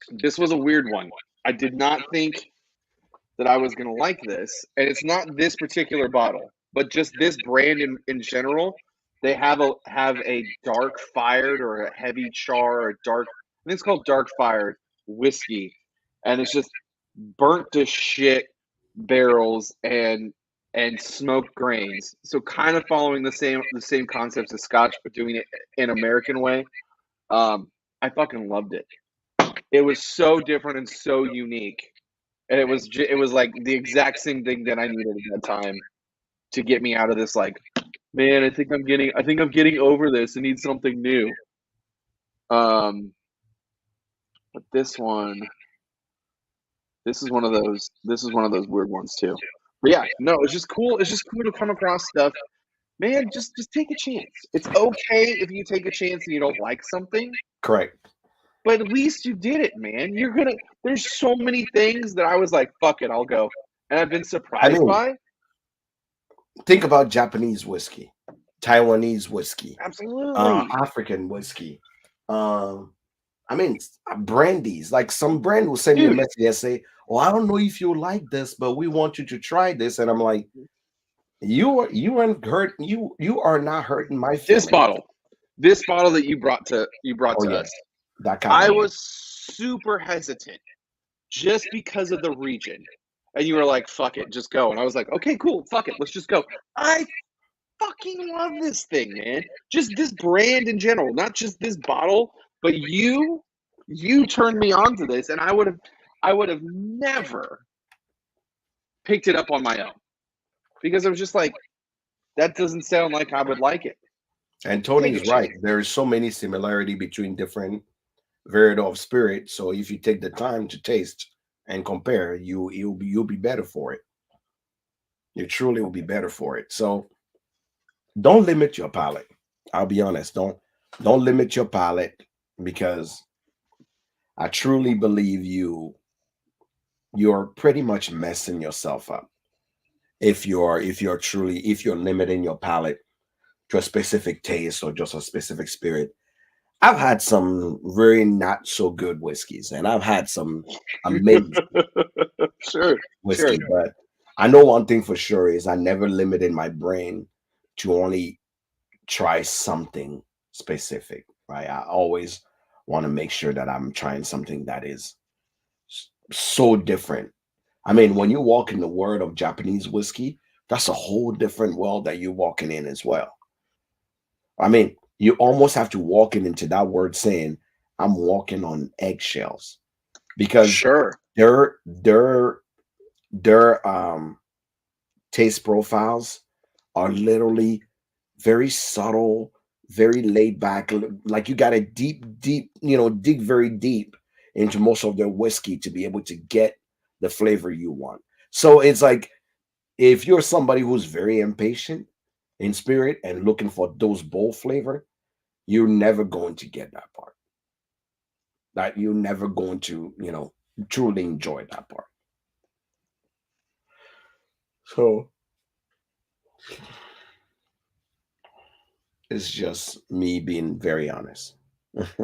this was a weird one. I did not think that I was gonna like this, and it's not this particular bottle, but just this brand in general. They have a dark fired or a heavy char or dark. I think it's called dark fired whiskey, and it's just burnt to shit barrels and smoked grains. So kind of following the same concepts as Scotch, but doing it in American way. I fucking loved it. It was so different and so unique, and it was like the exact same thing that I needed at that time to get me out of this. Like, man, I think I'm getting over this. I need something new. Um, but this is one of those weird ones too. But yeah, no, it's just cool. It's just cool to come across stuff. Man, just take a chance. It's okay if you take a chance and you don't like something, Correct. but at least you did it, man. There's so many things that I was like, fuck it, I'll go. And I've been I surprised mean, by. think about Japanese whiskey, Taiwanese whiskey, Absolutely. African whiskey. Um, I mean, brandies. Like some brand will send me a Dude, message and say, "Oh, I don't know if you like this, but we want you to try this." And I'm like, you aren't hurt. You are not hurting my this feelings. bottle. This bottle that you brought Oh to yeah, us. that kind I of was super hesitant just because of the region. And you were like, fuck it, just go. And I was like, okay, cool, fuck it, let's just go. I fucking love this thing, man. Just this brand in general, not just this bottle, but you turned me on to this, and I would have never picked it up on my own because I was just like, that doesn't sound like I would like it. And Take a Tony's right. chance. There's so many similarity between different variety of spirit. So if you take the time to taste and compare, you'll be better for it. You truly will be better for it. So don't limit your palate. I'll be honest. Don't limit your palate, because I truly believe you're pretty much messing yourself up if you're limiting your palate to a specific taste or just a specific spirit. I've had some very not so good whiskeys, and I've had some amazing Sure, sure. whiskey, but I know one thing for sure is I never limited my brain to only try something specific, right? I always want to make sure that I'm trying something that is so different. I mean, when you walk in the world of Japanese whiskey, that's a whole different world that you're walking in as well. I mean, you almost have to walk into that word saying, I'm walking on eggshells, because Sure. their their their taste profiles are literally very subtle, very laid back. Like you gotta dig very deep into most of their whiskey to be able to get the flavor you want. So it's like if you're somebody who's very impatient in spirit and looking for those bold flavor, you're never going to get that part. That you're never going to, truly enjoy that part. So it's just me being very honest. Hey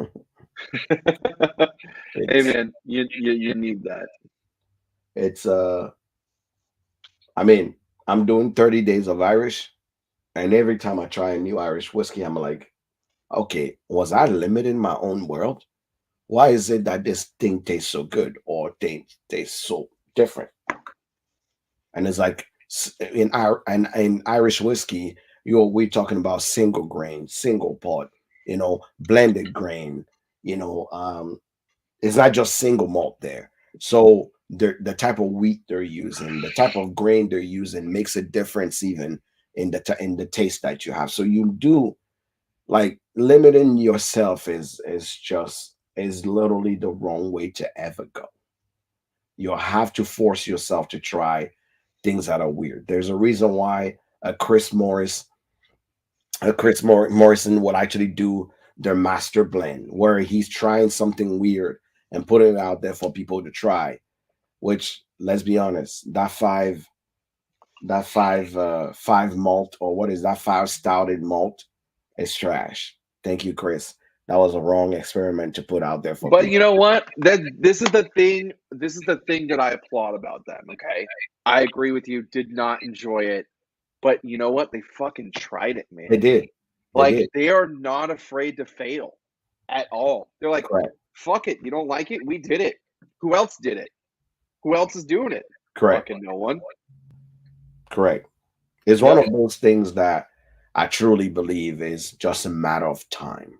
it's man, you need that. it's I mean, I'm doing 30 days of Irish, and every time I try a new Irish whiskey, I'm like, okay, was I limiting my own world? Why is it that this thing tastes so good or tastes so different? And it's like in Irish whiskey, we're talking about single grain, single pot, blended grain, you know, it's not just single malt there. So the type of wheat they're using, the type of grain they're using makes a difference even in the taste that you have. So you do like limiting yourself is literally the wrong way to ever go. You'll have to force yourself to try things that are weird. There's a reason why a Morrison would actually do their master blend, where he's trying something weird and putting it out there for people to try. Which, let's be honest, five malt, or what is that, five stouted malt, is trash. Thank you, Chris. That was a wrong experiment to put out there for But you people. know what? This is the thing. This is the thing that I applaud about them. Okay, I agree with you. Did not enjoy it, but you know what? They fucking tried it, They man. did. They Like did. they are not afraid to fail at all. They're like, Correct. fuck it. You don't like it? We did it. Who else did it? Who else is doing it? Correct. Fucking no one. Correct. It's one Yep. of those things that I truly believe is just a matter of time.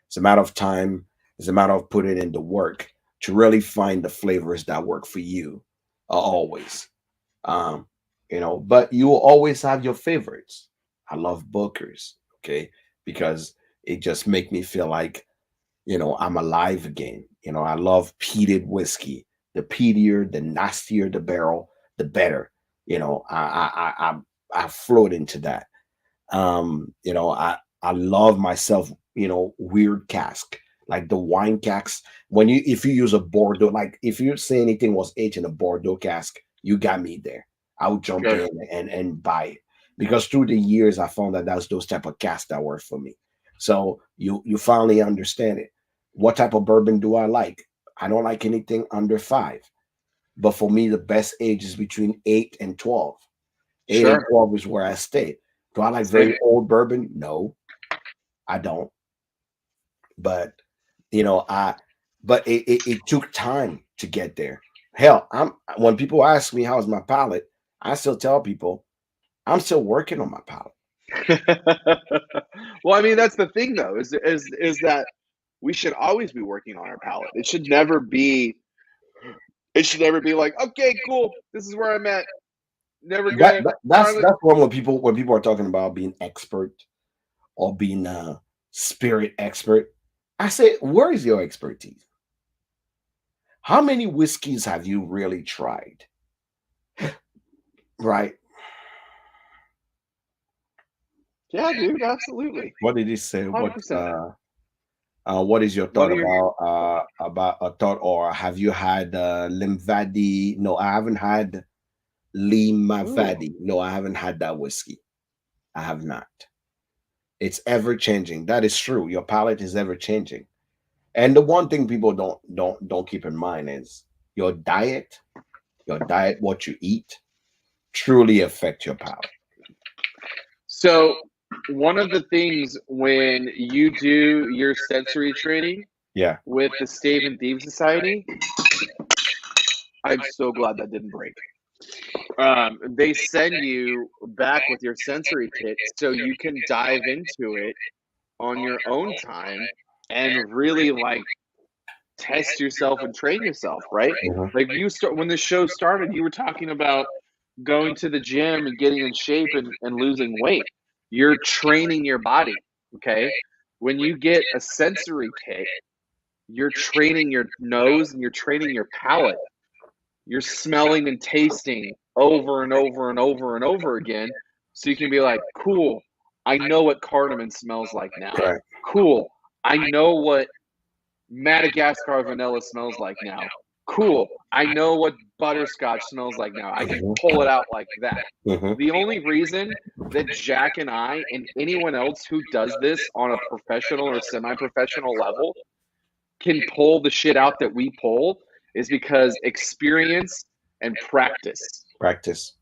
It's a matter of time. It's a matter of putting in the work to really find the flavors that work for you. Always. Um, but you will always have your favorites. I love Booker's, okay, because it just make me feel like, I'm alive again. I love peated whiskey. The peatier, the nastier the barrel, the better. I float into that. I love myself, weird cask, like the wine casks. If you use a Bordeaux, like if you say anything was aged in a Bordeaux cask, you got me there. I would jump Sure. in and buy it, because through the years I found that that's those type of casks that work for me. So you finally understand it. What type of bourbon do I like? I don't like anything under 5. But for me, the best age is between 8 and 12. 8 and Sure. 12 is where I stay. Do I like Same. very old bourbon? No, I don't. But you know, I but it took time to get there. Hell, I'm when people ask me how's my palate, I still tell people I'm still working on my palate. Well, I mean, that's the thing, though, is that we should always be working on our palate. It should never be. It should never be like, okay, cool. This is where I'm at. Never That, gonna that that's finally. that's when people are talking about being expert or being a spirit expert. I say, where is your expertise? How many whiskeys have you really tried? Right? Yeah, dude, absolutely, What did he say? 100%. What is your What thought are your about a thought, or have you had Limvadi? No, I haven't had ooh? Limavadi. No, I haven't had that whiskey. I have not. It's ever changing. That is true. Your palate is ever changing. And the one thing people don't keep in mind is your diet, what you eat, truly affect your palate. So one of the things when you do your sensory training Yeah. with the Stave and Thieves Society, I'm so glad that didn't break. They send you back with your sensory kit so you can dive into it on your own time and really like test yourself and train yourself, right? Mhm. Like you start when the show started, you were talking about going to the gym and getting in shape and losing weight. You're training your body, okay? When you get a sensory kit, you're training your nose and you're training your palate. You're smelling and tasting over and over and over and over again. So you can be like, cool, I know what cardamom smells like now. Correct. Cool, I know what Madagascar vanilla smells like now. Cool, I know what butterscotch smells like now. I can Mhm. pull it out like that. Mhm. The only reason that Jack and I and anyone else who does this on a professional or semi professional level can pull the shit out that we pull is because experience and practice. Practice.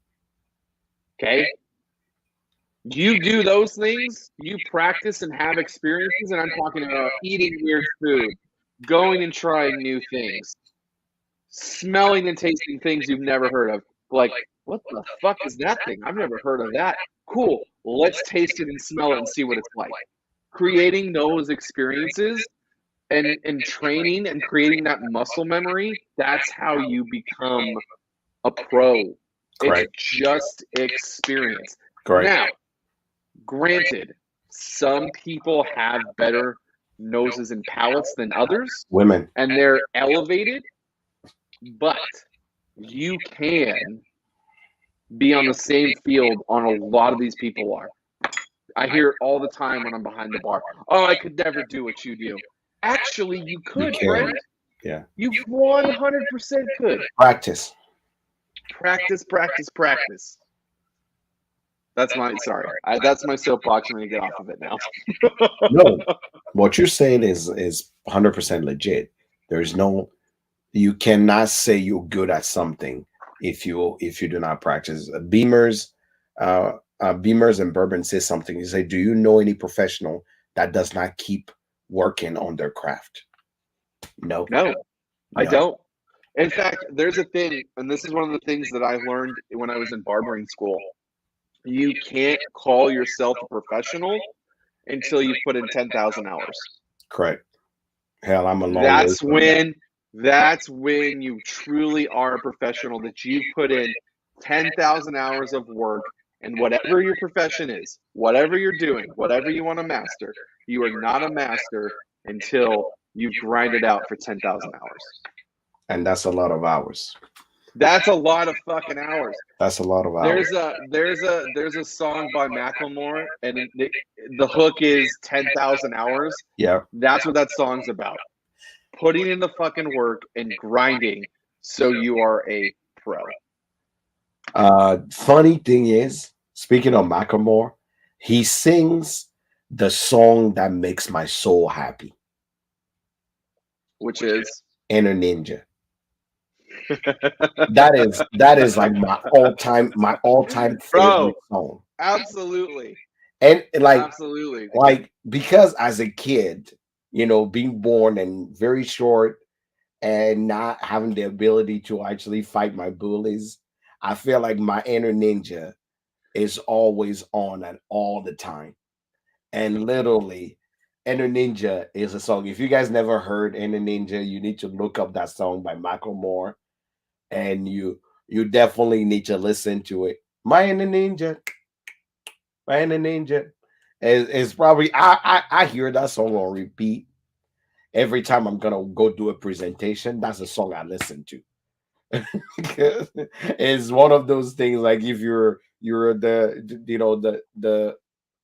Okay? You do those things, you practice and have experiences, and I'm talking about eating weird food, going and trying new things, smelling and tasting things you've never heard of. Like, what the fuck is that thing? I've never heard of that. Cool. Let's taste it and smell it and see what it's like. Creating those experiences and training and creating that muscle memory, that's how you become a pro. It's Correct. just experience. Correct. Now, granted, some people have better noses and palates than others, Women. and they're elevated, but you can be on the same field on a lot of these people are. I hear it all the time when I'm behind the bar. Oh, I could never do what you do. Actually, you could, can. friend. Yeah. You 100% could. Practice. Practice, practice, practice. That's my that's my soapbox. I'm gonna get off of it now. No, what you're saying is 100% legit. There's no, you cannot say you're good at something if you do not practice. Beamers and Bourbon says something. He say, "Do you know any professional that does not keep working on their craft?" No, No, I no. don't. In fact, there's a thing, and this is one of the things that I learned when I was in barbering school. You can't call yourself a professional until you've put in 10,000 hours. Correct. Hell, I'm a long way That's from that. when you truly are a professional, that you've put in 10,000 hours of work, and whatever your profession is, whatever you're doing, whatever you want to master, you are not a master until you've grinded out for 10,000 hours. And that's a lot of hours. That's a lot of fucking hours. That's a lot of hours. There's a song by Macklemore, and the hook is 10,000 hours. Yeah. That's what that song's about. Putting in the fucking work and grinding so you are a pro. Funny thing is, speaking of Macklemore, he sings the song that makes my soul happy. Which is Inner Ninja. that is like my all-time favorite song. Absolutely. And Absolutely. like because as a kid, being born and very short and not having the ability to actually fight my bullies, I feel like my inner ninja is always on and all the time. And literally, Inner Ninja is a song. If you guys never heard Inner Ninja, you need to look up that song by Macklemore, and you definitely need to listen to it. My Inner Ninja, my Inner Ninja is probably I hear that song on repeat every time I'm gonna go do a presentation. That's a song I listen to. It's one of those things like if you're the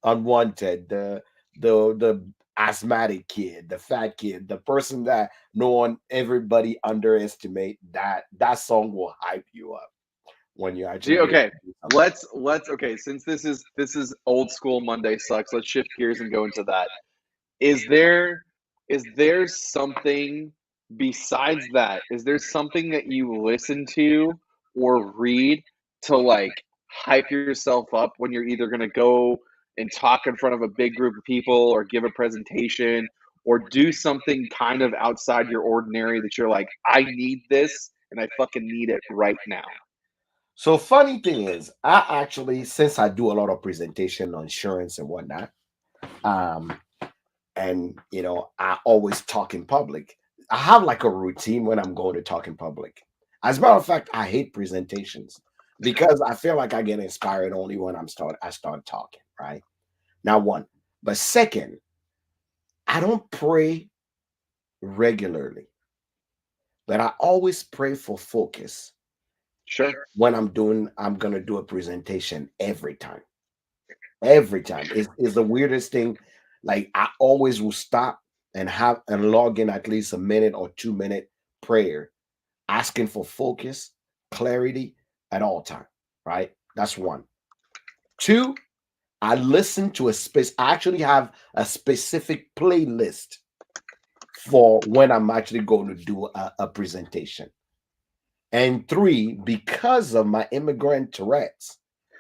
unwanted, the asthmatic kid, the fat kid, the person that no one everybody underestimate, that song will hype you up when you actually Okay, let's okay, since this is old school Monday sucks, let's shift gears and go into that. Is there something besides that? Is there something that you listen to or read to like hype yourself up when you're either going to go and talk in front of a big group of people or give a presentation or do something kind of outside your ordinary that you're like, I need this and I fucking need it right now? So funny thing is, I actually, since I do a lot of presentation on insurance and whatnot, um, and I always talk in public. I have like a routine when I'm going to talk in public. As a matter of fact, I hate presentations because I feel like I get inspired only when I start talking, right? Now one. But second, I don't pray regularly, but I always pray for focus. Sure. When I'm gonna do a presentation every time. Every time. It's the weirdest thing. Like I always will stop and log in at least a minute or 2 minute prayer, asking for focus, clarity at all time. Right? That's one. Two, I listen to I actually have a specific playlist for when I'm actually going to do a presentation. And three, because of my immigrant Tourette's,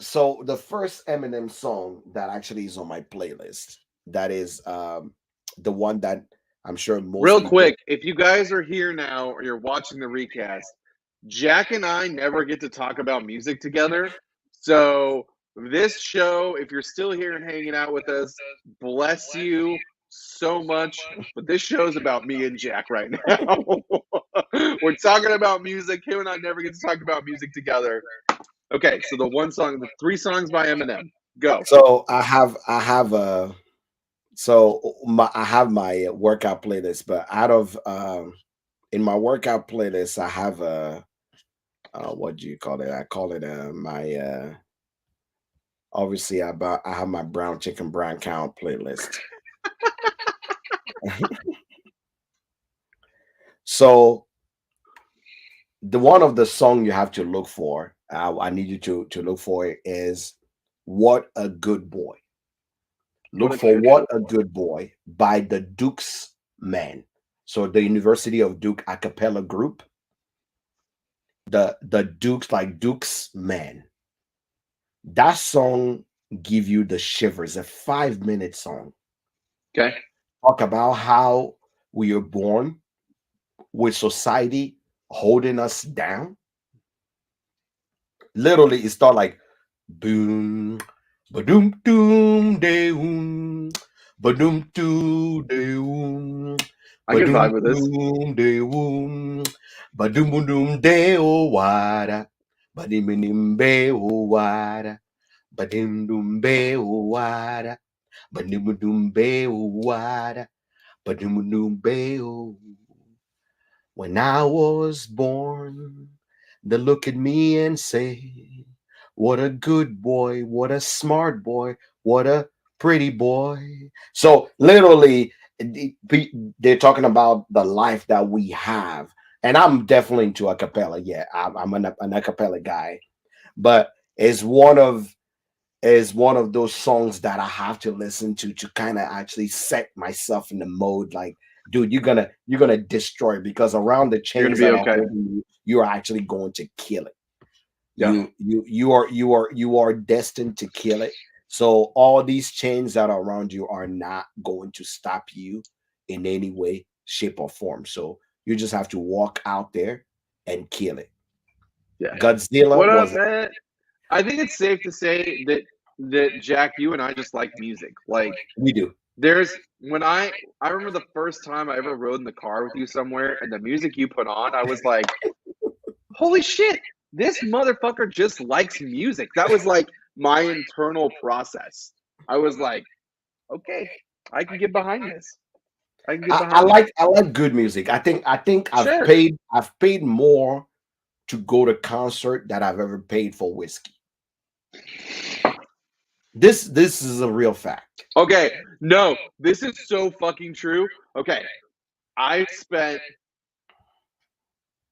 So the first Eminem song that actually is on my playlist, that is the one that I'm sure most Real people. quick, if you guys are here now or you're watching the recast, Jack and I never get to talk about music together. So this show, if you're still here and hanging out with us, bless you so much. But this show's about me and Jack right now. We're talking about music. Him and I never get to talk about music together. Okay, so the 3 songs by Eminem. Go. So I have my workout playlist, but out of in my workout playlist, I have a what do you call it? I call it my obviously I have my brown chicken brown cow playlist. So the one of the song you have to look for, I need you to look for it, is "What a Good Boy." What Look a for good "What boy. a Good Boy" by the Dukes Men. So the University of Duke a cappella group, the Dukes, like Dukes Men. That song give you the shivers. A 5 minute song. Okay. Talk about how we are born with society holding us down. Literally, it start like boom, ba-doom, doom, de-oom, ba-doom, doo, de-oom, I can ba-doom, vibe with this. doom, de-oom, ba-doom, doom, de-o-wada, ba-dim, be-o-wada, ba-dim, doom, be-o-wada, ba-dim, doom, be-o-wada, ba-dim, doom, be-o. When I was born, they look at me and say, "What a good boy, what a smart boy, what a pretty boy." So, literally, they're talking about the life that we have. And I'm definitely into a cappella. Yeah, I'm an a cappella guy. But it's one of those songs that I have to listen to kind of actually set myself in the mode. Like, dude, you're gonna destroy, because around the You're gonna chains be that are okay. holding you, you are actually going to kill it. Yeah. You are destined to kill it. So all these chains that are around you are not going to stop you in any way, shape, or form. So you just have to walk out there and kill it. Yeah. Godzilla What up, was man? I think it's safe to say that Jack, you and I just like music. Like we do. there's when I remember the first time I ever rode in the car with you somewhere and the music you put on, I was like, holy shit, this motherfucker just likes music. That was like my internal process. I was like, okay, I can get behind this. I can get I behind it. like I like good music. I think Sure. I've paid more to go to concert that I've ever paid for whiskey. This is a real fact. Okay. No, this is so fucking true. Okay. I spent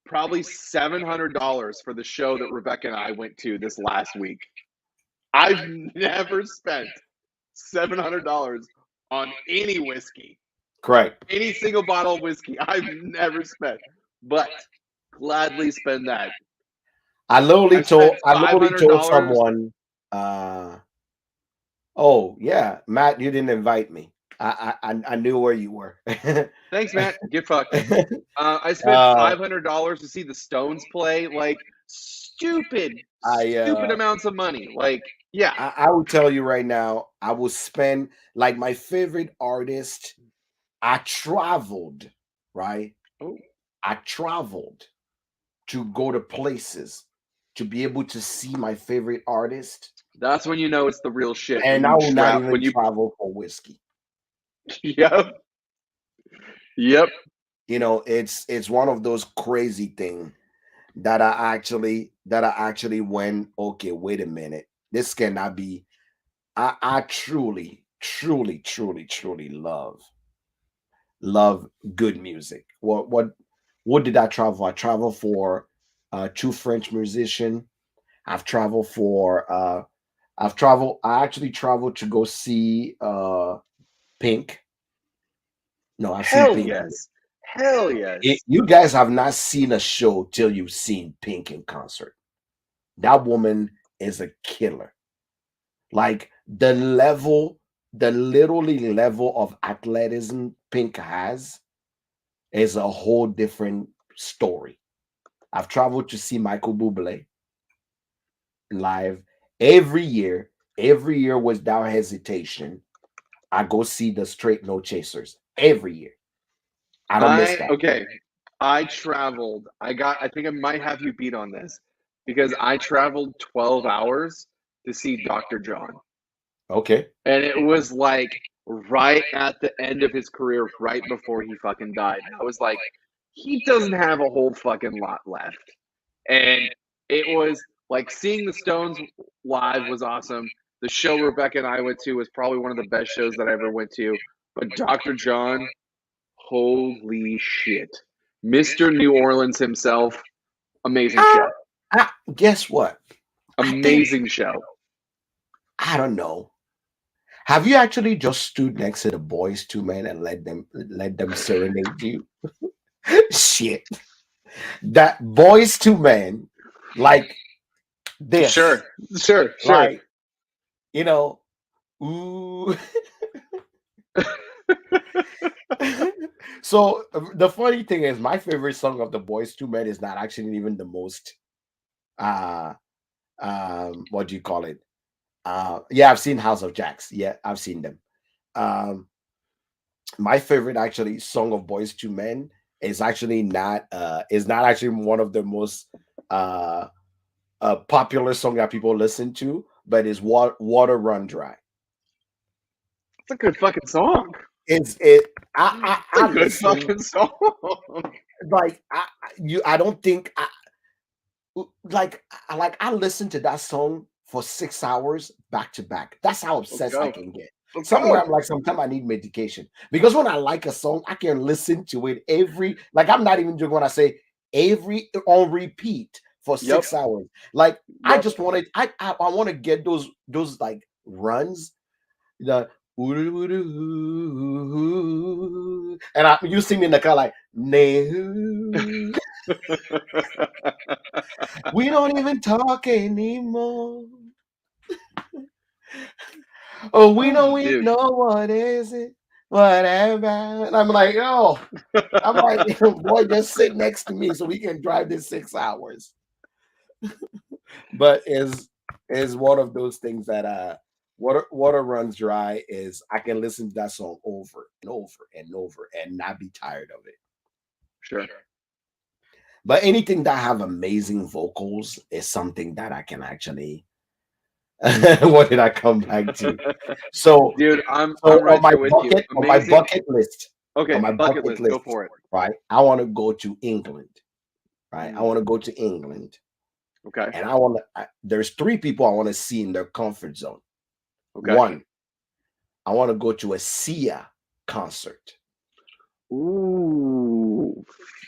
probably $700 for the show that Rebecca and I went to this last week. I've never spent $700 on any whiskey, Correct. any single bottle of whiskey. I've never spent, but gladly spend that. I've spent I five literally hundred told dollars. someone, oh yeah, Matt, you didn't invite me. I knew where you were. Thanks, Matt. Get fucked. I spent uh, $500 to see the Stones play. Like stupid, I stupid amounts of money. Like yeah. I will tell you right now, I will spend, like, my favorite artist. I traveled, right? Oh, I traveled to go to places to be able to see my favorite artist, that's when you know it's the real shit. When and I you will not trap. even When you. travel for whiskey. Yep. Yep. It's one of those crazy things that I actually went, okay, wait a minute. This cannot be. I truly, truly, truly, truly love good music. What did I travel? I traveled for two French musicians. I actually traveled to go see Pink. No, I've seen Hell Pink. yes. Hell yes. You guys have not seen a show till you've seen Pink in concert. That woman is a killer. Like the literally level of athleticism Pink has is a whole different story. I've traveled to see Michael Bublé live every year. Every year without hesitation. I go see the Straight No Chasers every year. I don't miss that. Okay. I traveled. I think I might have you beat on this because I traveled 12 hours to see Dr. John. Okay. And it was like right at the end of his career, right before he fucking died. I was like, he doesn't have a whole fucking lot left. And it was like seeing the Stones live was awesome. The show Rebecca and I went to was probably one of the best shows that I ever went to. But Dr. John, holy shit. Mr. New Orleans himself, amazing show. Guess what? Amazing show. I don't know. Have you actually just stood next to the boys two men and let them serenade you? Shit. That boys two men like this. Sure. Like, you know, ooh. So the funny thing is my favorite song of the boys two men is not actually even the most uh what do you call it? Yeah, I've seen House of Jacks. Yeah, I've seen them. Um my favorite actually song of Boys to Men is not actually one of the most uh popular song that people listen to, but is Water Run Dry. It's a good fucking song. It's It's a good listen, fucking song. like I don't think I listened to that song for 6 hours back to back. That's how Let's obsessed I go. can get. Let's Somewhere go. I'm like, sometimes I need medication because when I like a song, I can listen to it like I'm not even joking when I say every on repeat for Yep. 6 hours. Like I Yep. just wanted, I want to get those like runs, the and you see me in the car like, no, we don't even talk anymore. Oh, we Oh, don't even dude. know what is it, whatever. And I'm like, oh, I'm like, boy, just sit next to me so we can drive this 6 hours. But is one of those things that water runs dry is I can listen to that song over and over and over and not be tired of it. Sure. But anything that have amazing vocals is something that I can actually what did I come back to? So Dude, I'm on right my there with you. Amazing. bucket list, Okay, on my bucket bucket list. Go list, for it. right? I want to go to England, right? I Mm, want to go to England, okay. and I want to. There's three people I want to see in their comfort zone. Okay. One, I want to go to a Sia concert. Ooh,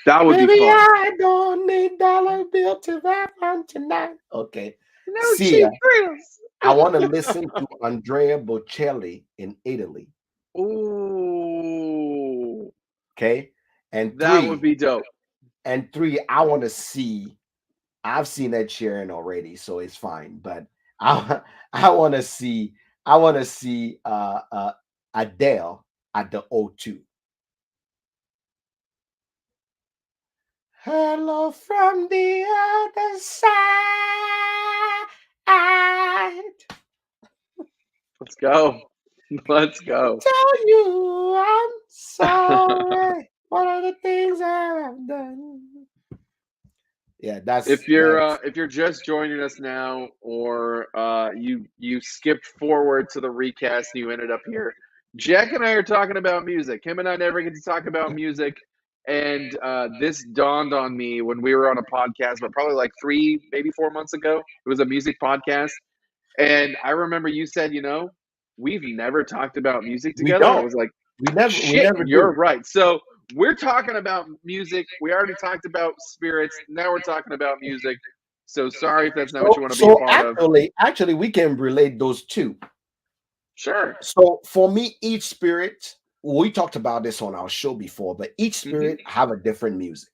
that would be Baby, fun. I don't need dollar bill to that one tonight. Okay, No Sia. cheap thrills. I want to listen to Andrea Bocelli in Italy. Ooh, Okay, and that would three, be dope. I want to see. I've seen Ed Sheeran already, so it's fine. But I I want to see Adele at the O2. Hello from the other side. Let's go. Let's go. Tell you I'm sorry. What are the things I have done? Yeah, that's If you're just joining us now, or you skipped forward to the recast and you ended up here, Jack and I are talking about music. Him and I never get to talk about music, and this dawned on me when we were on a podcast, but probably like 3, maybe 4 months ago. It was a music podcast, and I remember you said, we've never talked about music we together. I don't. was like, We shit, never you're do. right. So we're talking about music. We already talked about spirits. Now we're talking about music. So sorry if that's not what you want to be a So part of. actually we can relate those two. Sure. So for me, each spirit, we talked about this on our show before, but each Hmm. spirit have a different music,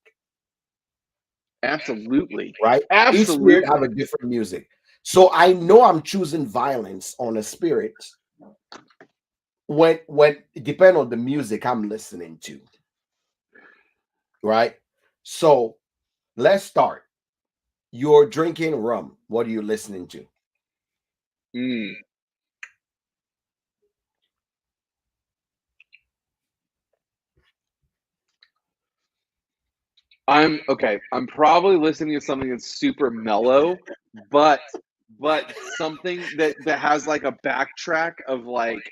Absolutely. right? Each spirit have a Absolutely. different music. So I know I'm choosing violence on a spirit when it depends on the music I'm listening to, right? So let's start. You're drinking rum. What are you listening to? Mm. I'm okay. I'm probably listening to something that's super mellow, but something that has like a backtrack of like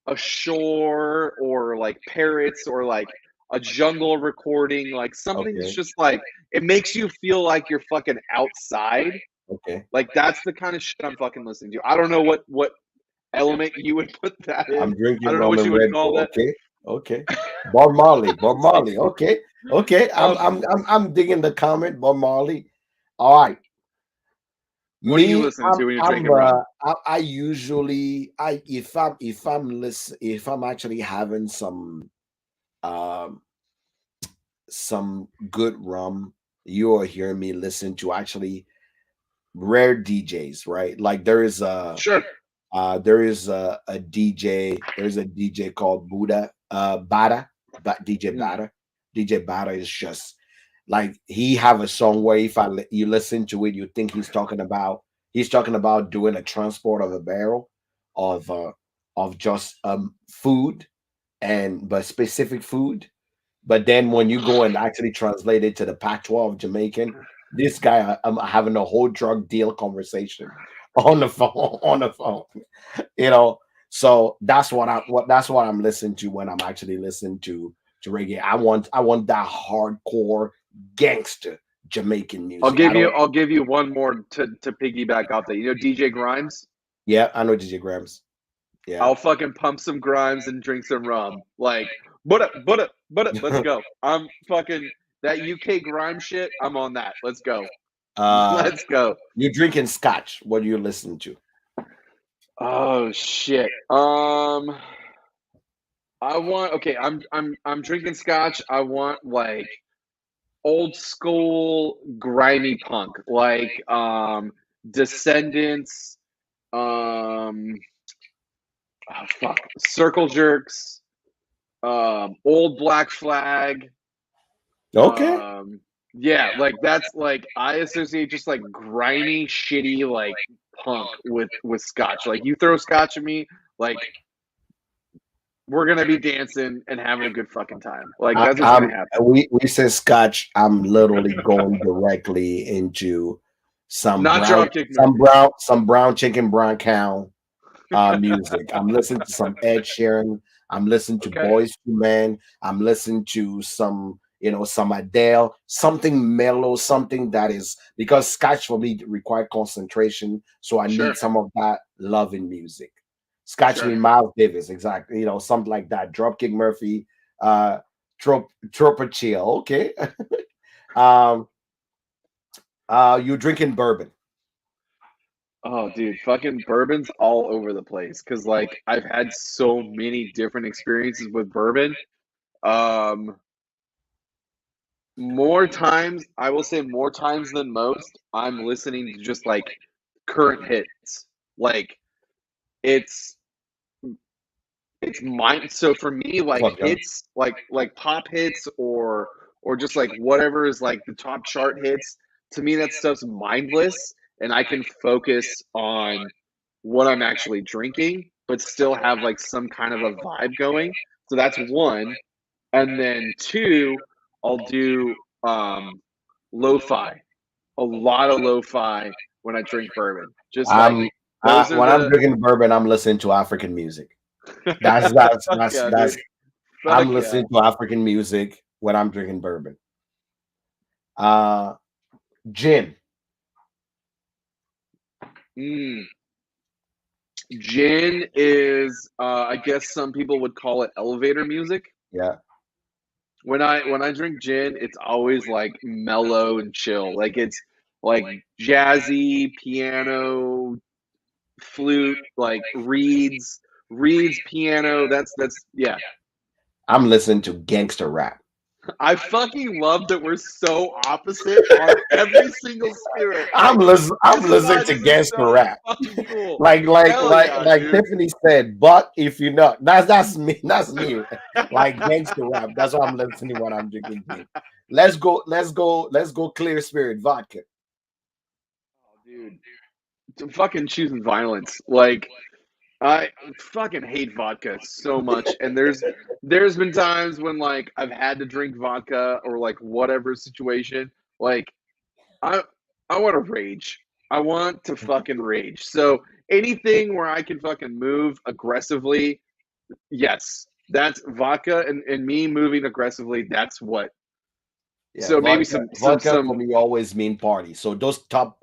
a shore or like parrots or like a jungle recording, like something that's Okay. just like it makes you feel like you're fucking outside. Okay. Like that's the kind of shit I'm fucking listening to. I don't know what element you would put that in. I'm I drinking don't know rum what and you would Red call Bull. that. Okay. Okay. Bob Marley. Bob It's like, Marley. Okay. Okay. I'm um, I'm I'm I'm digging the comment. Bob Marley. All right. what are you Me, listening to when you're drinking rum? I usually if I'm actually having um some good rum, you'll hear me listen to actually rare DJs, right? Like Sure. there is a DJ, there's a DJ called Buddha Bada, DJ Mm. Bada. DJ Bada is just like he have a song where if you listen to it, you think he's talking about doing a transport of a barrel of just food and but specific food. But then when you go and actually translate it to the patois of Jamaican, this guy I'm having a whole drug deal conversation on the phone on the phone. You know, so that's what I'm listening to when I'm actually listening to reggae. I want that hardcore gangster Jamaican music. I don't. I'll give you one more to piggyback off that. You know DJ Grimes? Yeah, I know DJ Grams. Yeah. I'll fucking pump some Grimes and drink some rum. Like, let's go. I'm fucking that UK grime shit. I'm on that. Let's go. uh Let's go. you're drinking scotch. What are you listening to? Oh shit. I want okay, I'm drinking scotch. I want like old school grimy punk. Like Descendants, um oh, fuck. Circle Jerks, old Black Flag. Okay. Yeah, like that's like I associate just like grimy, shitty like punk with scotch. Like you throw scotch at me, like we're gonna be dancing and having a good fucking time. Like I, that's what's I'm gonna happen. we say scotch. I'm literally going directly into Not Dropkick Murphys. some brown chicken, brown cow music. I'm listening to some Ed Sheeran. I'm listening to Okay, Boys to Men. I'm listening to some, some Adele, something mellow, something that is because scotch for me require concentration. So I need sure, some of that loving music. Scotch sure. me Miles Davis, exactly. Something like that. Dropkick Murphy, Tropa Chill. Okay. um, you're drinking bourbon. Oh, dude, fucking bourbon's all over the place because like I've had so many different experiences with bourbon. Um, More times, I will say more times than most, I'm listening to just like current hits. Like it's it's mine. So for me, like Fuck yeah. hits, like pop hits or just like whatever is like the top chart hits. To me, that stuff's mindless, and I can focus on what I'm actually drinking, but still have like some kind of a vibe going. So that's one. And then two, I'll do lo-fi. A lot of lo-fi when I drink bourbon. Just like I'm those are when I'm the drinking bourbon, I'm listening to African music. fuck yeah, dude. That's Fuck I'm yeah. listening to African music when I'm drinking bourbon. Uh Gin. Mm. Gin is I guess some people would call it elevator music. Yeah. When I drink gin, it's always like mellow and chill. Like it's like jazzy piano, flute, like reeds, piano. That's yeah. I'm listening to gangster rap. I fucking love that we're so opposite on every single spirit. I'm Like, listening. I'm this is why listening to this is gangster so rap. fucking cool. Like Hell yeah, dude. Tiffany said. But if you know, that's me. That's me. Like gangster rap. That's what I'm listening. What I'm drinking. Let's go. Let's go. Let's go. Clear Spirit vodka. Oh, dude, I'm fucking choosing violence. Like, I fucking hate vodka so much, and there's been times when like I've had to drink vodka or like whatever situation. Like, I I want to rage. I want to fucking rage. So anything where I can fucking move aggressively, yes, that's vodka and me moving aggressively. That's what. Yeah, So maybe vodka. some some Vodka for some. me always mean party. So those top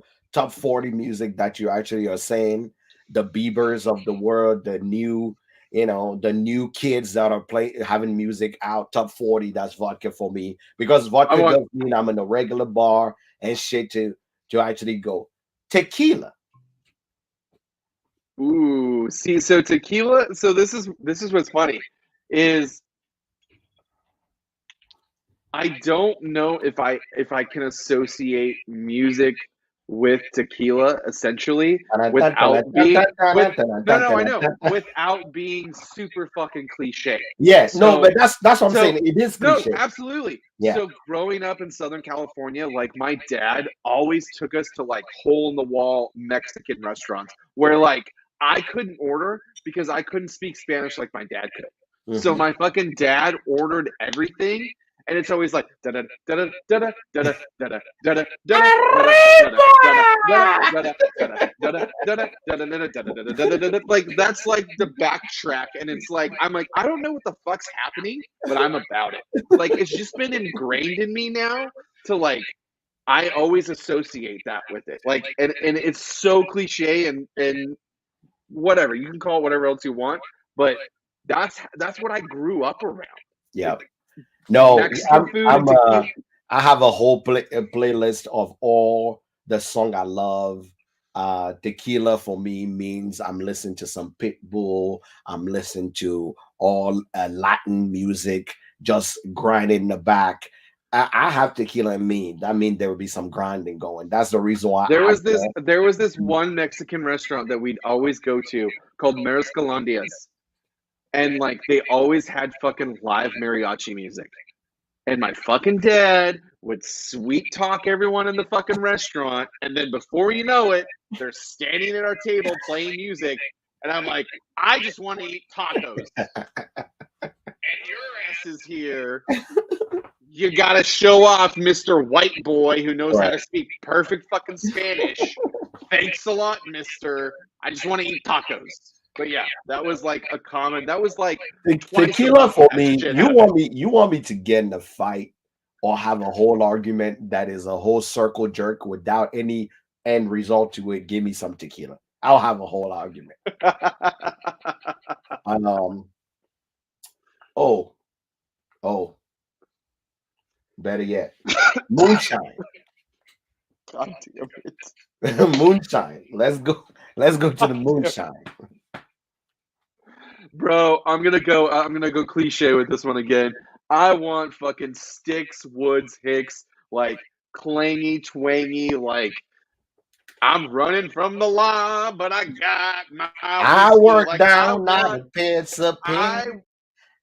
40 music that you actually are saying, the Biebers of the world, the new, the new kids that are having music out, top 40, that's vodka for me. Because I vodka want. does mean I'm in a regular bar and shit to actually go. Tequila. Ooh, see, so tequila. So this is what's funny, is I don't know if I can associate music with tequila essentially without being with no no I know without being super fucking cliche. Yeah, no, So but that's what I'm so saying. It is no, cliche. absolutely. Yeah. So growing up in Southern California, like my dad always took us to like hole in the wall Mexican restaurants where like I couldn't order because I couldn't speak Spanish like my dad could. So Mhm. my fucking dad ordered everything, and it's always like da da da da da da da da da da da da da da da da like that's like the backtrack, and it's like I'm like I don't know what the fuck's happening, but I'm about it. Like it's just been ingrained in me now to like I always associate that with it. Like and it's so cliche and whatever you can call it whatever else you want, but that's what I grew up around. Yeah. It, No, Mexican food and tequila. I have a whole playlist of all the song I love. Tequila for me means I'm listening to some Pitbull. I'm listening to all Latin music, just grinding in the back. I have tequila in me. That means there will be some grinding going. That's the reason why I call. There was this one Mexican restaurant that we'd always go to called Mariscalandias, and like they always had fucking live mariachi music. And my fucking dad would sweet talk everyone in the fucking restaurant, and then before you know it, they're standing at our table playing music, and I'm like, I just want to eat tacos, and your ass is here. You gotta show off, Mr. White Boy who knows how Right. to speak perfect fucking Spanish. Thanks a lot, Mister. I just want to eat tacos. But yeah, that was like a common. That was like twice a Tequila month for that me, shit happened. you want me to get in a fight or have a whole argument that is a whole circle jerk without any end result to it. Give me some tequila. I'll have a whole argument. And oh, oh, better yet, moonshine. God damn it. Moonshine. Let's go to the God damn. moonshine. Bro, I'm gonna go cliche with this one again. I want fucking sticks, woods, hicks, like clangy, twangy, like I'm running from the law, but I got my I whiskey. work Like down at a pizza I pit.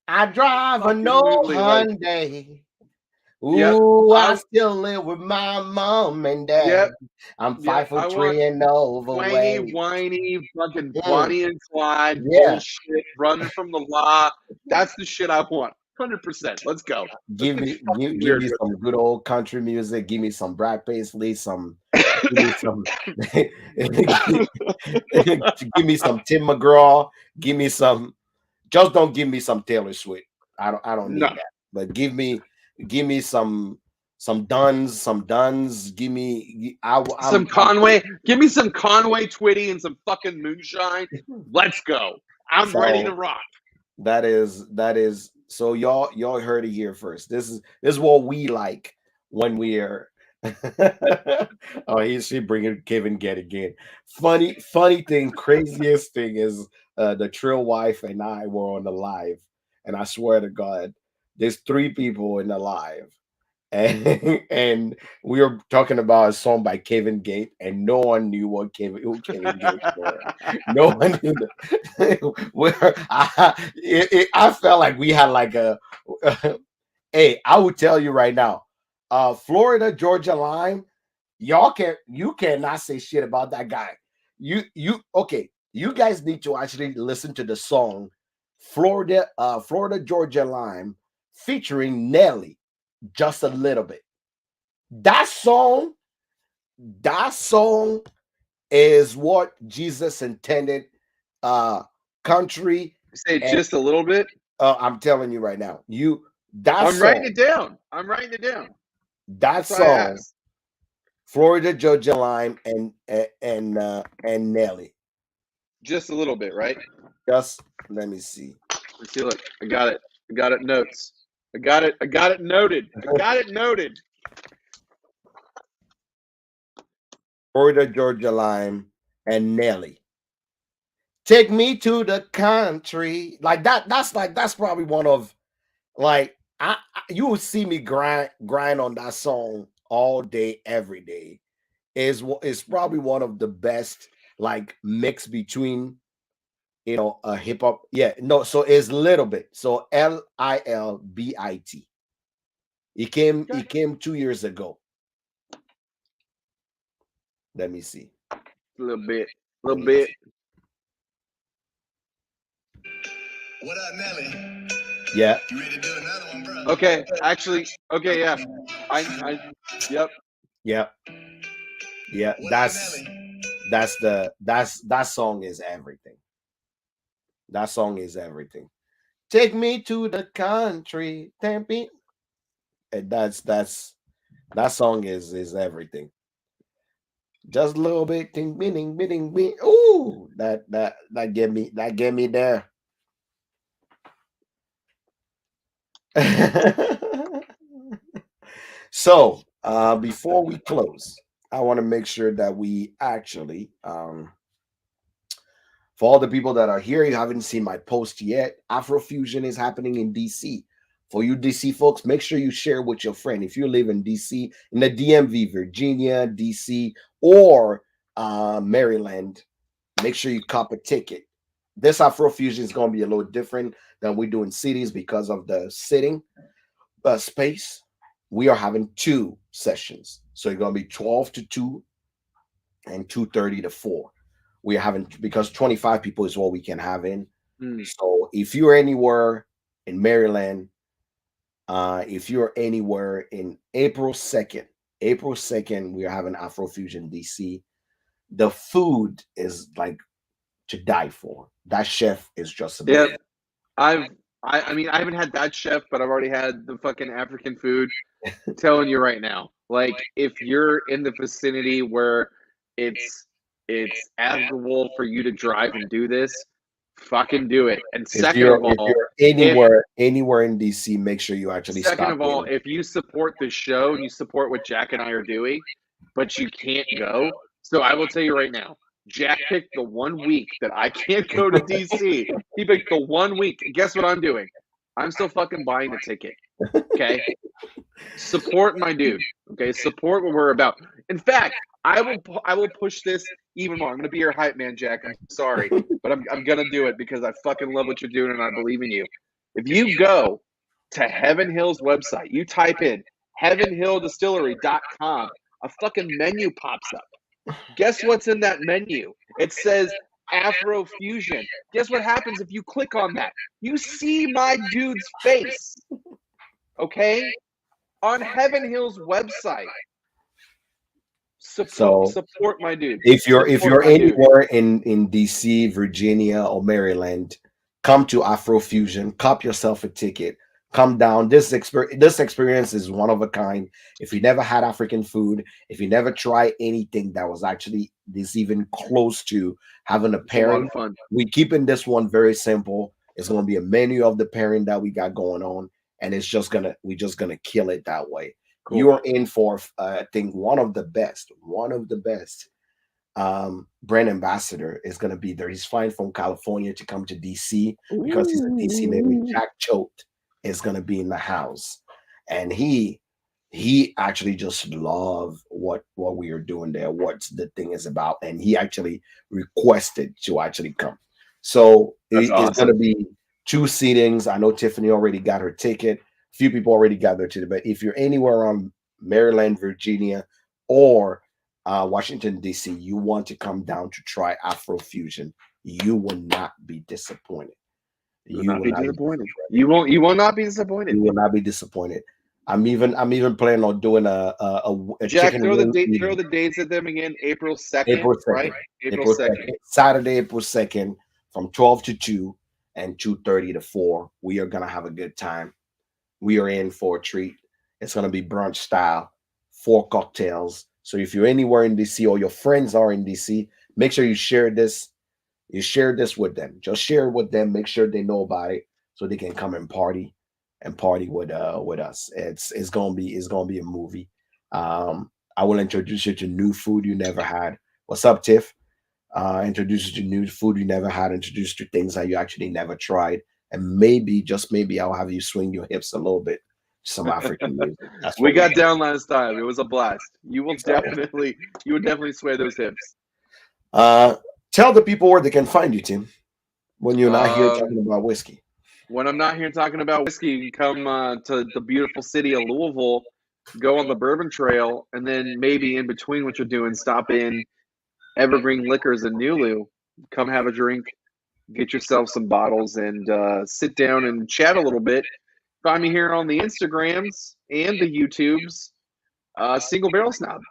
I drive a no absolutely like, Hyundai. yep, Ooh, I I, still live with my mom and dad. yep, I'm yep. five I foot want three and twangy, overweight. whiny, fucking Mm, Bonnie and Clyde yeah, bullshit, running from the law. That's the shit I want. 100%. Let's go. Let's get fucking give weird me with some good old country music. Give me some Brad Paisley. Give me some. Give me some Tim McGraw. Give me some. Just don't give me some Taylor Swift. I don't No, need that. But give me some Duns. Some Duns. Give me. some I'm Conway. Give me some Conway Twitty and some fucking moonshine. Let's go. I'm ready to so rock. that is so y'all heard it here first. This is what we like when we are. Oh, he should bring it Kevin get again. Funny thing, craziest thing is the Trill wife and I were on the live, and I swear to God, there's three people in the live, and we were talking about a song by Kevin Gates, and no one knew who Kevin Gates were. No one knew where I felt like we had like a hey, I will tell you right now, Florida Georgia Line, you cannot say shit about that guy. You okay, you guys need to actually listen to the song Florida Georgia Line featuring Nelly just a little bit. That song, that song is what Jesus intended. Country Say and just a little bit. I'm telling you right now, that I'm writing song, it down. I'm writing it down. that That's why I song, asked. Florida Georgia Line and Nelly. Just a little bit, right? Just let me see. Let's see. Look, I got it. I got it. Notes. I got it. I got it noted. I got it noted. Florida Georgia Line and Nelly. Take me to the country. Like that. That's probably one of like you will see me grind on that song all day, every day. Is probably one of the best like mix between a hip hop. Yeah, no, so it's little bit. So Lilbit. He Okay. came 2 years ago. Let me see. A little bit. A Let little me bit. see. What up, Nelly? Yeah. You ready to do another one, bro? Okay. Actually. Okay. Yeah. I. Yep. Yeah. Yeah. What up, Nelly? That song is everything. That song is everything. Take me to the country, Tempe. And that song is everything. Just a little bit, ting, bing, bing, bing. Ooh, that get me there. So, before we close, I want to make sure that we actually, for all the people that are here, you haven't seen my post yet. Afrofusion is happening in DC. For you DC folks, make sure you share with your friend. If you live in DC, in the DMV, Virginia, DC, or Maryland, make sure you cop a ticket. This Afrofusion is going to be a little different than we do in cities because of the sitting space. We are having two sessions. So it's going to be 12 to 2 and 2:30 to 4. We are having because 25 people is what we can have in. So if you're anywhere in Maryland, if you're anywhere in April 2nd, we are having Afrofusion DC. The food is like to die for. That chef is just amazing. Yep. I mean, I haven't had that chef, but I've already had the fucking African food. I'm telling you right now, like if you're in the vicinity where it's it's applicable for you to drive and do this, fucking do it. And second of If all, you're if anywhere in DC, make sure you actually second stop of all, in. if you support the show and you support what Jack and I are doing, but you can't go, so I will tell you right now, Jack picked the 1 week that I can't go to DC. He picked the 1 week. Guess what I'm doing? I'm still fucking buying the ticket. Okay? Support my dude. Okay? Support what we're about. In fact, I will push this even more. I'm gonna be your hype man, Jack. I'm sorry, but I'm gonna do it because I fucking love what you're doing and I believe in you. If you go to Heaven Hill's website, you type in heavenhilldistillery.com, a fucking menu pops up. Guess what's in that menu? It says Afro Fusion. Guess what happens if you click on that? You see my dude's face. Okay? On Heaven Hill's website. So Support my dude. if Support you're my dude. anywhere in DC, Virginia, or Maryland, come to Afrofusion, cop yourself a ticket. Come down. This experience is one of a kind. If you never had African food, if you never tried anything that was actually this even close to having a It's a lot pairing, of fun. we keeping this one very simple. It's gonna be a menu of the pairing that we got going on, and we're just gonna kill it that way. Cool. You're in for I think one of the best brand ambassador is going to be there. He's flying from California to come to DC because he's a DC native. Ooh. Jack Choate. is gonna be in the house, and he actually just love what we are doing there, what the thing is about, and he actually requested to actually come. So That's it's gonna awesome. be two seatings. I know Tiffany already got her ticket. A few people already got their ticket, but if you're anywhere around Maryland, Virginia, or Washington D.C., you want to come down to try Afrofusion, you will not be disappointed. You will You not will be not be disappointed. disappointed. You will not be disappointed. You will not be disappointed. I'm even planning on doing a Jack, chicken wing throw eating the dates at them again. April 2nd, April right? 2nd. April April 2nd. 2nd. Saturday, April 2nd from 12 to 2 and 2:30 to 4. We are gonna have a good time. We are in for a treat. It's gonna be brunch style, 4 cocktails. So if you're anywhere in DC or your friends are in DC, make sure you share this. You share this with them. Just share it with them. Make sure they know about it so they can come and party with us. It's gonna be a movie. I will introduce you to new food you never had. What's up, Tiff? Introduce you to new food you never had. Introduce you to things that you actually never tried, and maybe just maybe I'll have you swing your hips a little bit. Some African music. That's We what we got do. down last time. It was a blast. So, You would definitely sway those hips. uh, tell the people where they can find you, Tim, when you're not here Um, talking about whiskey. when I'm not here talking about whiskey, you can come to the beautiful city of Louisville, go on the Bourbon Trail, and then maybe in between what you're doing, stop in Evergreen Liquors in Nulu. Come have a drink, get yourself some bottles, and sit down and chat a little bit. Find me here on the Instagrams and the YouTubes. Single Barrel Snob.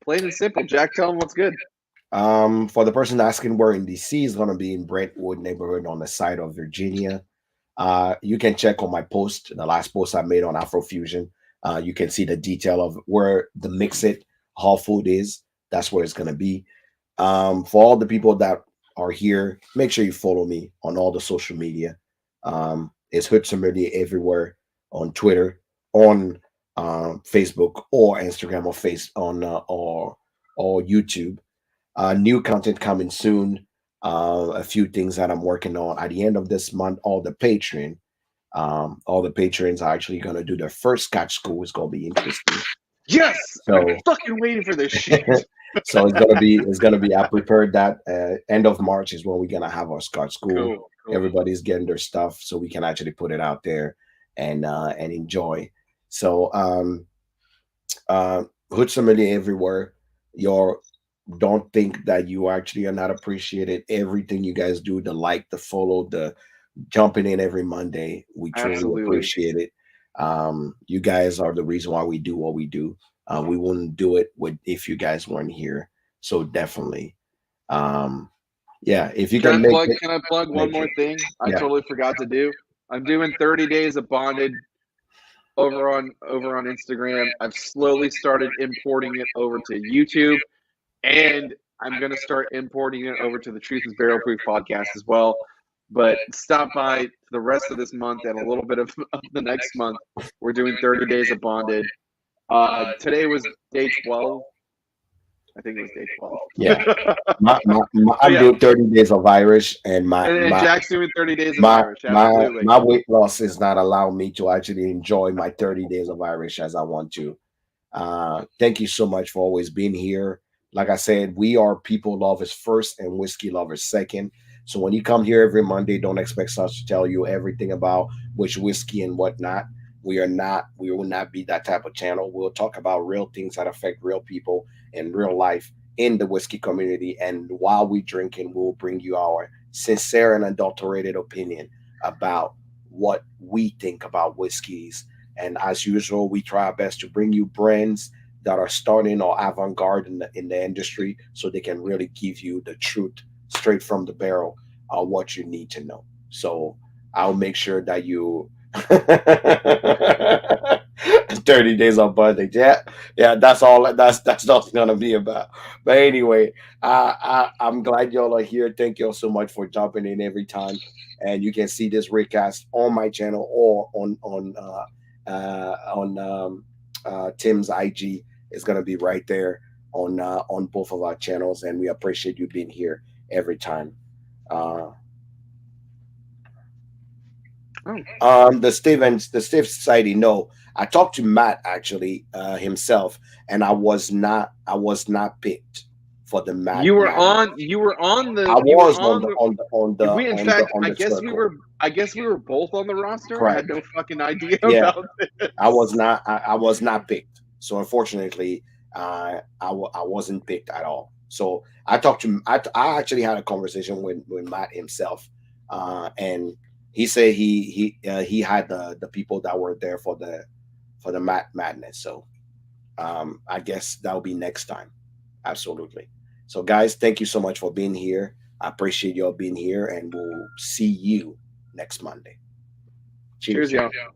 Plain and simple. Jack, tell them what's good. For the person asking where in DC is gonna be in Brentwood neighborhood on the side of Virginia. You can check on my post, the last post I made on Afrofusion. You can see the detail of where the Mix It Hall Food is. That's where it's gonna be. For all the people that are here, make sure you follow me on all the social media. It's Hood Sommelier everywhere on Twitter, on Facebook, or Instagram, or Face on or YouTube. New content coming soon. A few things that I'm working on at the end of this month. All the patrons are actually going to do their first Scotch school. It's going to be interesting. Yes! I've been So, fucking waiting for this shit. so it's gonna be. I prepared that. End of March is when we're gonna have our Scotch school. Cool, cool. Everybody's getting their stuff, so we can actually put it out there and enjoy. So, uh, Hood Sommelier everywhere. Your Don't think that you actually are not appreciated. Everything you guys do, the like, the follow, the jumping in every Monday, we truly Absolutely. appreciate it. You guys are the reason why we do what we do. We wouldn't do it with if you guys weren't here. So definitely, um, yeah. If you can make it, Can I plug one make more it. thing I Yeah. totally forgot to do? I'm doing 30 days of bonded over on Instagram. I've slowly started importing it over to YouTube, and I'm gonna start importing it over to the Truth is Barrel Proof podcast as well. But stop by the rest of this month and a little bit of the next month. We're doing 30 days of bonded. Today was day 12. I think it was day 12. Yeah. But I'm yeah, doing 30 days of Irish, and and Jack's doing 30 days of my Irish. my Absolutely. my weight loss is not allowing me to actually enjoy my 30 days of Irish as I want to. Thank you so much for always being here. Like I said, we are people lovers first and whiskey lovers second. So when you come here every Monday, don't expect us to tell you everything about which whiskey and whatnot. We are not, we will not be that type of channel. We'll talk about real things that affect real people in real life in the whiskey community. And while we drinking, we'll bring you our sincere and adulterated opinion about what we think about whiskeys. And as usual, we try our best to bring you brands that are starting or avant-garde in the industry so they can really give you the truth straight from the barrel, what you need to know. So I'll make sure that you 30 days on budget. Yeah, yeah, that's all it's gonna be about. But anyway, I'm glad y'all are here. Thank y'all so much for jumping in every time. And you can see this recast on my channel or on Tim's IG. Is gonna be right there on both of our channels, and we appreciate you being here every time. Uh, The Steve Society. No, I talked to Matt actually himself, and I was not picked for the Matt You were Madness. on. You were on I the. You were was on the. We, in fact, on I the guess we circle. were. I guess we were both on the roster. I had Correct. no fucking idea Yeah, about this. I was not. I was not picked. So unfortunately, I wasn't picked at all. So I talked to. I actually had a conversation with Matt himself, and he said he had the people that were there for the Madness. So I guess that'll be next time. Absolutely. So guys, thank you so much for being here. I appreciate y'all being here, and we'll see you next Monday. Cheers, Cheers. y'all.